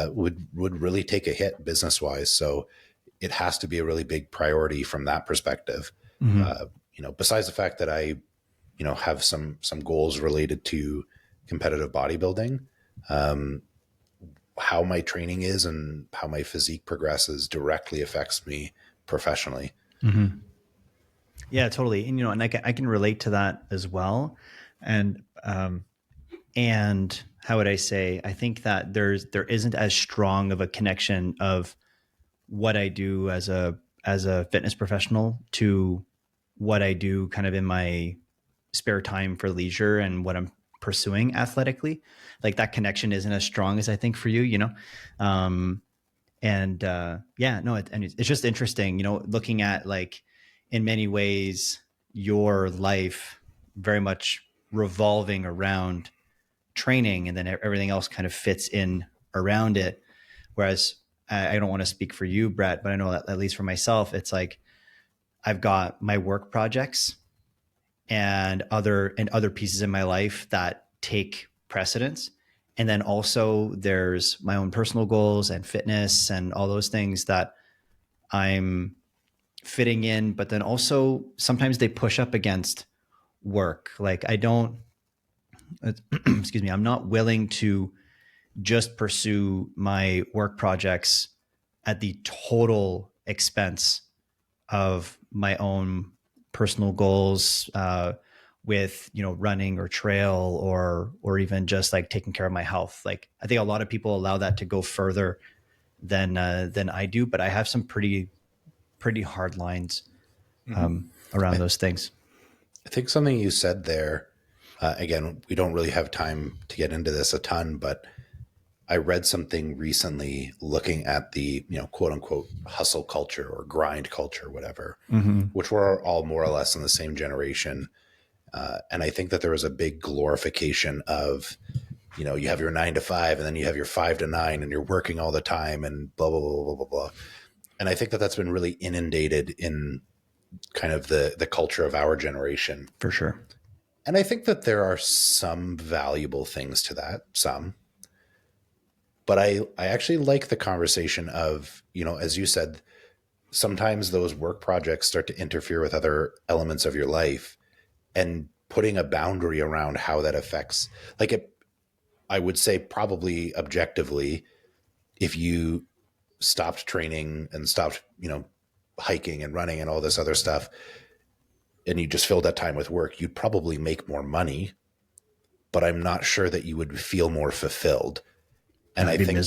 would really take a hit business wise. So it has to be a really big priority from that perspective. Mm-hmm. Besides the fact that I, have some goals related to competitive bodybuilding, how my training is and how my physique progresses directly affects me professionally. Mm-hmm. Yeah, totally. And, and I can relate to that as well. And how would I say, I think that there isn't as strong of a connection of what I do as a fitness professional to what I do kind of in my spare time for leisure and what I'm pursuing athletically. Like that connection isn't as strong as I think for you, yeah, no, and it's just interesting, looking at like in many ways your life very much revolving around training, and then everything else kind of fits in around it. Whereas I don't want to speak for you, Brett, but I know that at least for myself, it's like I've got my work projects and other pieces in my life that take precedence. And then also there's my own personal goals and fitness and all those things that I'm fitting in, but then also sometimes they push up against work. Like I don't, excuse me, I'm not willing to just pursue my work projects at the total expense of my own personal goals, with running or trail or even just like taking care of my health. Like I think a lot of people allow that to go further than I do, but I have some pretty hard lines around those things. I think something you said there, again, we don't really have time to get into this a ton, but I read something recently looking at the, quote unquote hustle culture or grind culture, whatever, which we're all more or less in the same generation. And I think that there was a big glorification of, you have your 9 to 5 and then you have your 5 to 9 and you're working all the time and blah, blah, blah, blah, blah, blah. And I think that that's been really inundated in kind of the culture of our generation. For sure. And I think that there are some valuable things to that, but I actually like the conversation of, as you said, sometimes those work projects start to interfere with other elements of your life, and putting a boundary around how that affects, I would say probably objectively, if you stopped training and stopped, hiking and running and all this other stuff, and you just filled that time with work, you'd probably make more money, but I'm not sure that you would feel more fulfilled. And I think,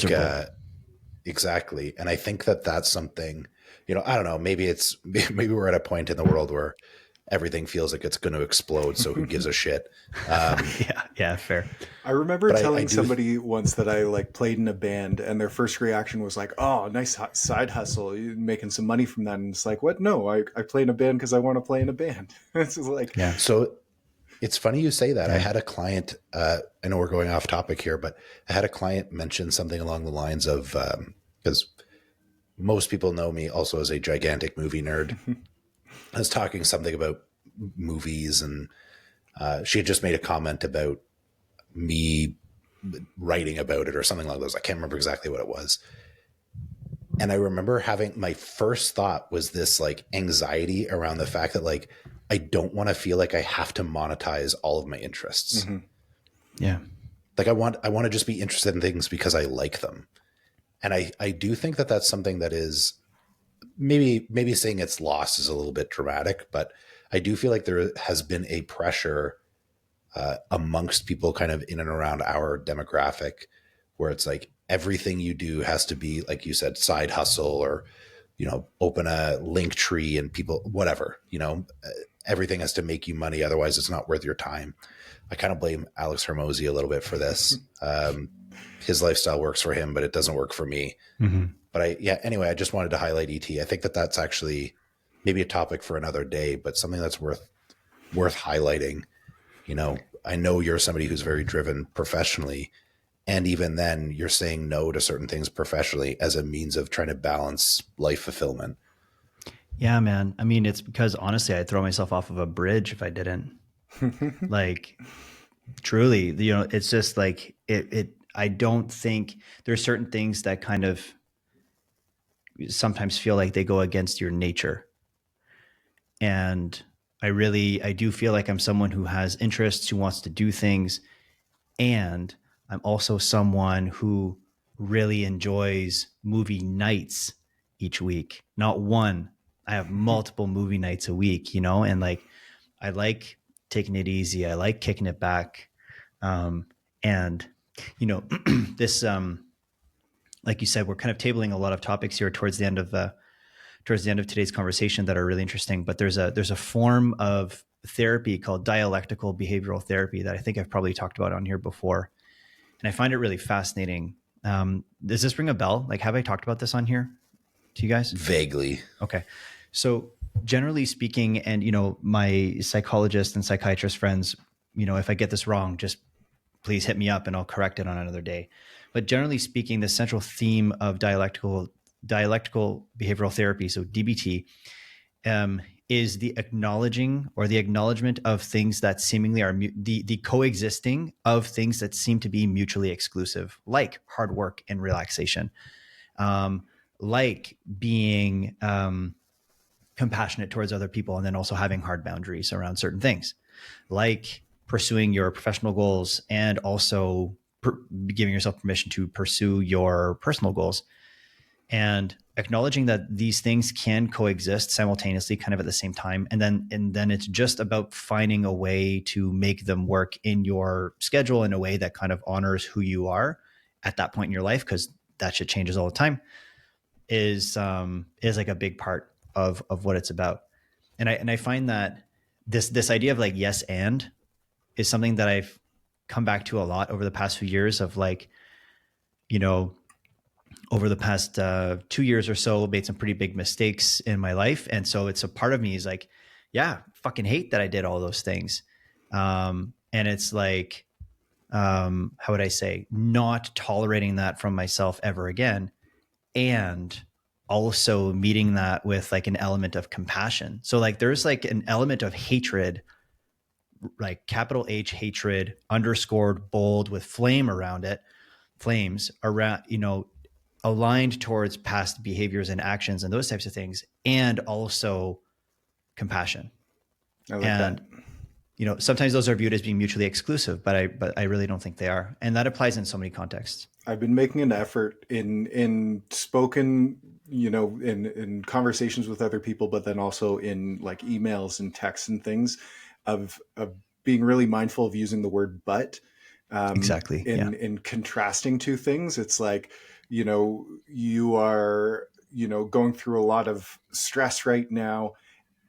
exactly. And I think that that's something, I don't know, maybe we're at a point in the world where everything feels like it's going to explode. So who gives a shit? Yeah, fair. I remember telling somebody once that I played in a band, and their first reaction was like, "Oh, nice side hustle. You're making some money from that." And it's like, what? No, I play in a band because I want to play in a band. It's like, yeah. So it's funny you say that. Yeah. I had a client, I know we're going off topic here, but I had a client mention something along the lines of, because most people know me also as a gigantic movie nerd. I was talking something about movies, and she had just made a comment about me writing about it or something like those. I can't remember exactly what it was. And I remember having, my first thought was this anxiety around the fact that I don't want to feel like I have to monetize all of my interests. Mm-hmm. Yeah. I want to just be interested in things because I like them. And I do think that that's something that is maybe saying it's lost is a little bit dramatic, but I do feel like there has been a pressure amongst people kind of in and around our demographic, where it's everything you do has to be, like you said, side hustle, or, open a link tree and people, whatever, everything has to make you money. Otherwise it's not worth your time. I kind of blame Alex Hermosi a little bit for this. His lifestyle works for him, but it doesn't work for me. Mm-hmm. But anyway, I just wanted to highlight ET. I think that that's actually maybe a topic for another day, but something that's worth highlighting. I know you're somebody who's very driven professionally, and even then you're saying no to certain things professionally as a means of trying to balance life fulfillment. Yeah, man. I mean, it's because honestly, I'd throw myself off of a bridge if I didn't. Like, truly, it's just like I don't think there's certain things that kind of sometimes feel like they go against your nature. And I do feel like I'm someone who has interests, who wants to do things. And I'm also someone who really enjoys movie nights each week. Not one. I have multiple movie nights a week, and like I like taking it easy. I like kicking it back. And this like you said, we're kind of tabling a lot of topics here towards the end of today's conversation that are really interesting. But there's a form of therapy called dialectical behavioral therapy that I think I've probably talked about on here before, and I find it really fascinating. Does this ring a bell? Like, have I talked about this on here to you guys? Vaguely. Okay. So generally speaking, and my psychologist and psychiatrist friends, if I get this wrong, just please hit me up and I'll correct it on another day. But generally speaking, the central theme of dialectical behavioral therapy, so DBT, is the acknowledgement of things that seemingly are the coexisting of things that seem to be mutually exclusive, like hard work and relaxation, like being compassionate towards other people, and then also having hard boundaries around certain things, like pursuing your professional goals and also giving yourself permission to pursue your personal goals, and acknowledging that these things can coexist simultaneously kind of at the same time. And then it's just about finding a way to make them work in your schedule in a way that kind of honors who you are at that point in your life, because that shit changes all the time, is like a big part of what it's about. And I find that this idea of like yes and is something that I've come back to a lot over the past few years, of like, over the past 2 years or so, made some pretty big mistakes in my life. And so it's a part of me is like, yeah, fucking hate that I did all those things. And it's like, how would I say, not tolerating that from myself ever again. And also meeting that with like an element of compassion. So like there's like an element of hatred, like capital H hatred, underscored bold with flames around, aligned towards past behaviors and actions and those types of things, and also compassion. I like that. Sometimes those are viewed as being mutually exclusive, but I really don't think they are. And that applies in so many contexts. I've been making an effort in spoken, in conversations with other people, but then also in like emails and texts and things, of being really mindful of using the word "but." Exactly. In contrasting two things. It's like, you are, going through a lot of stress right now,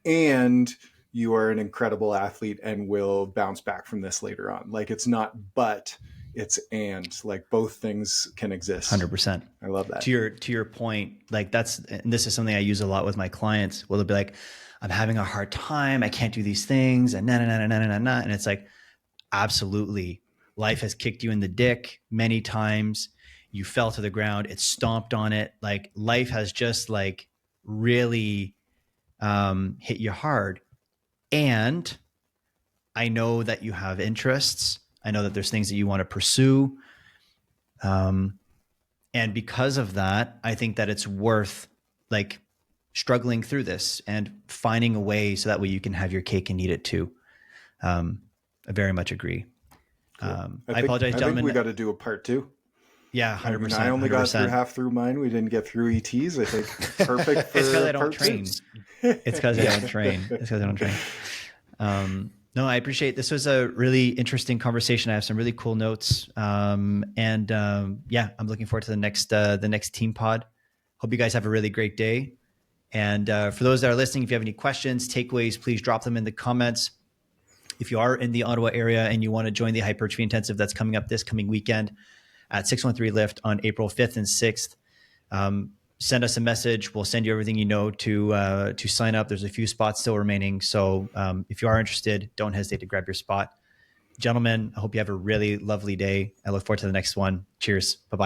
and you are an incredible athlete and will bounce back from this later on. Like, it's not but, it's and, like both things can exist. 100%. I love that. To your point, like and this is something I use a lot with my clients. Well, they'll be like, I'm having a hard time. I can't do these things. And and it's like, absolutely. Life has kicked you in the dick many times. You fell to the ground. It stomped on it. Like life has just like really hit you hard. And I know that you have interests. I know that there's things that you want to pursue. And because of that, I think that it's worth like struggling through this and finding a way so that way you can have your cake and eat it too. I very much agree. Cool. I apologize, gentlemen. I think we got to do a part 2. Yeah, 100%. I only 100%. got half through mine. We didn't get through ETs. I think perfect for it's because I don't train. It's because I don't train. No, I appreciate this. Was a really interesting conversation. I have some really cool notes. Yeah, I'm looking forward to the next team pod. Hope you guys have a really great day. And for those that are listening, if you have any questions, takeaways, please drop them in the comments. If you are in the Ottawa area and you want to join the Hypertrophy Intensive that's coming up this coming weekend at 613 Lift on April 5th and 6th, send us a message. We'll send you everything you know to sign up. There's a few spots still remaining. So if you are interested, don't hesitate to grab your spot. Gentlemen, I hope you have a really lovely day. I look forward to the next one. Cheers. Bye-bye.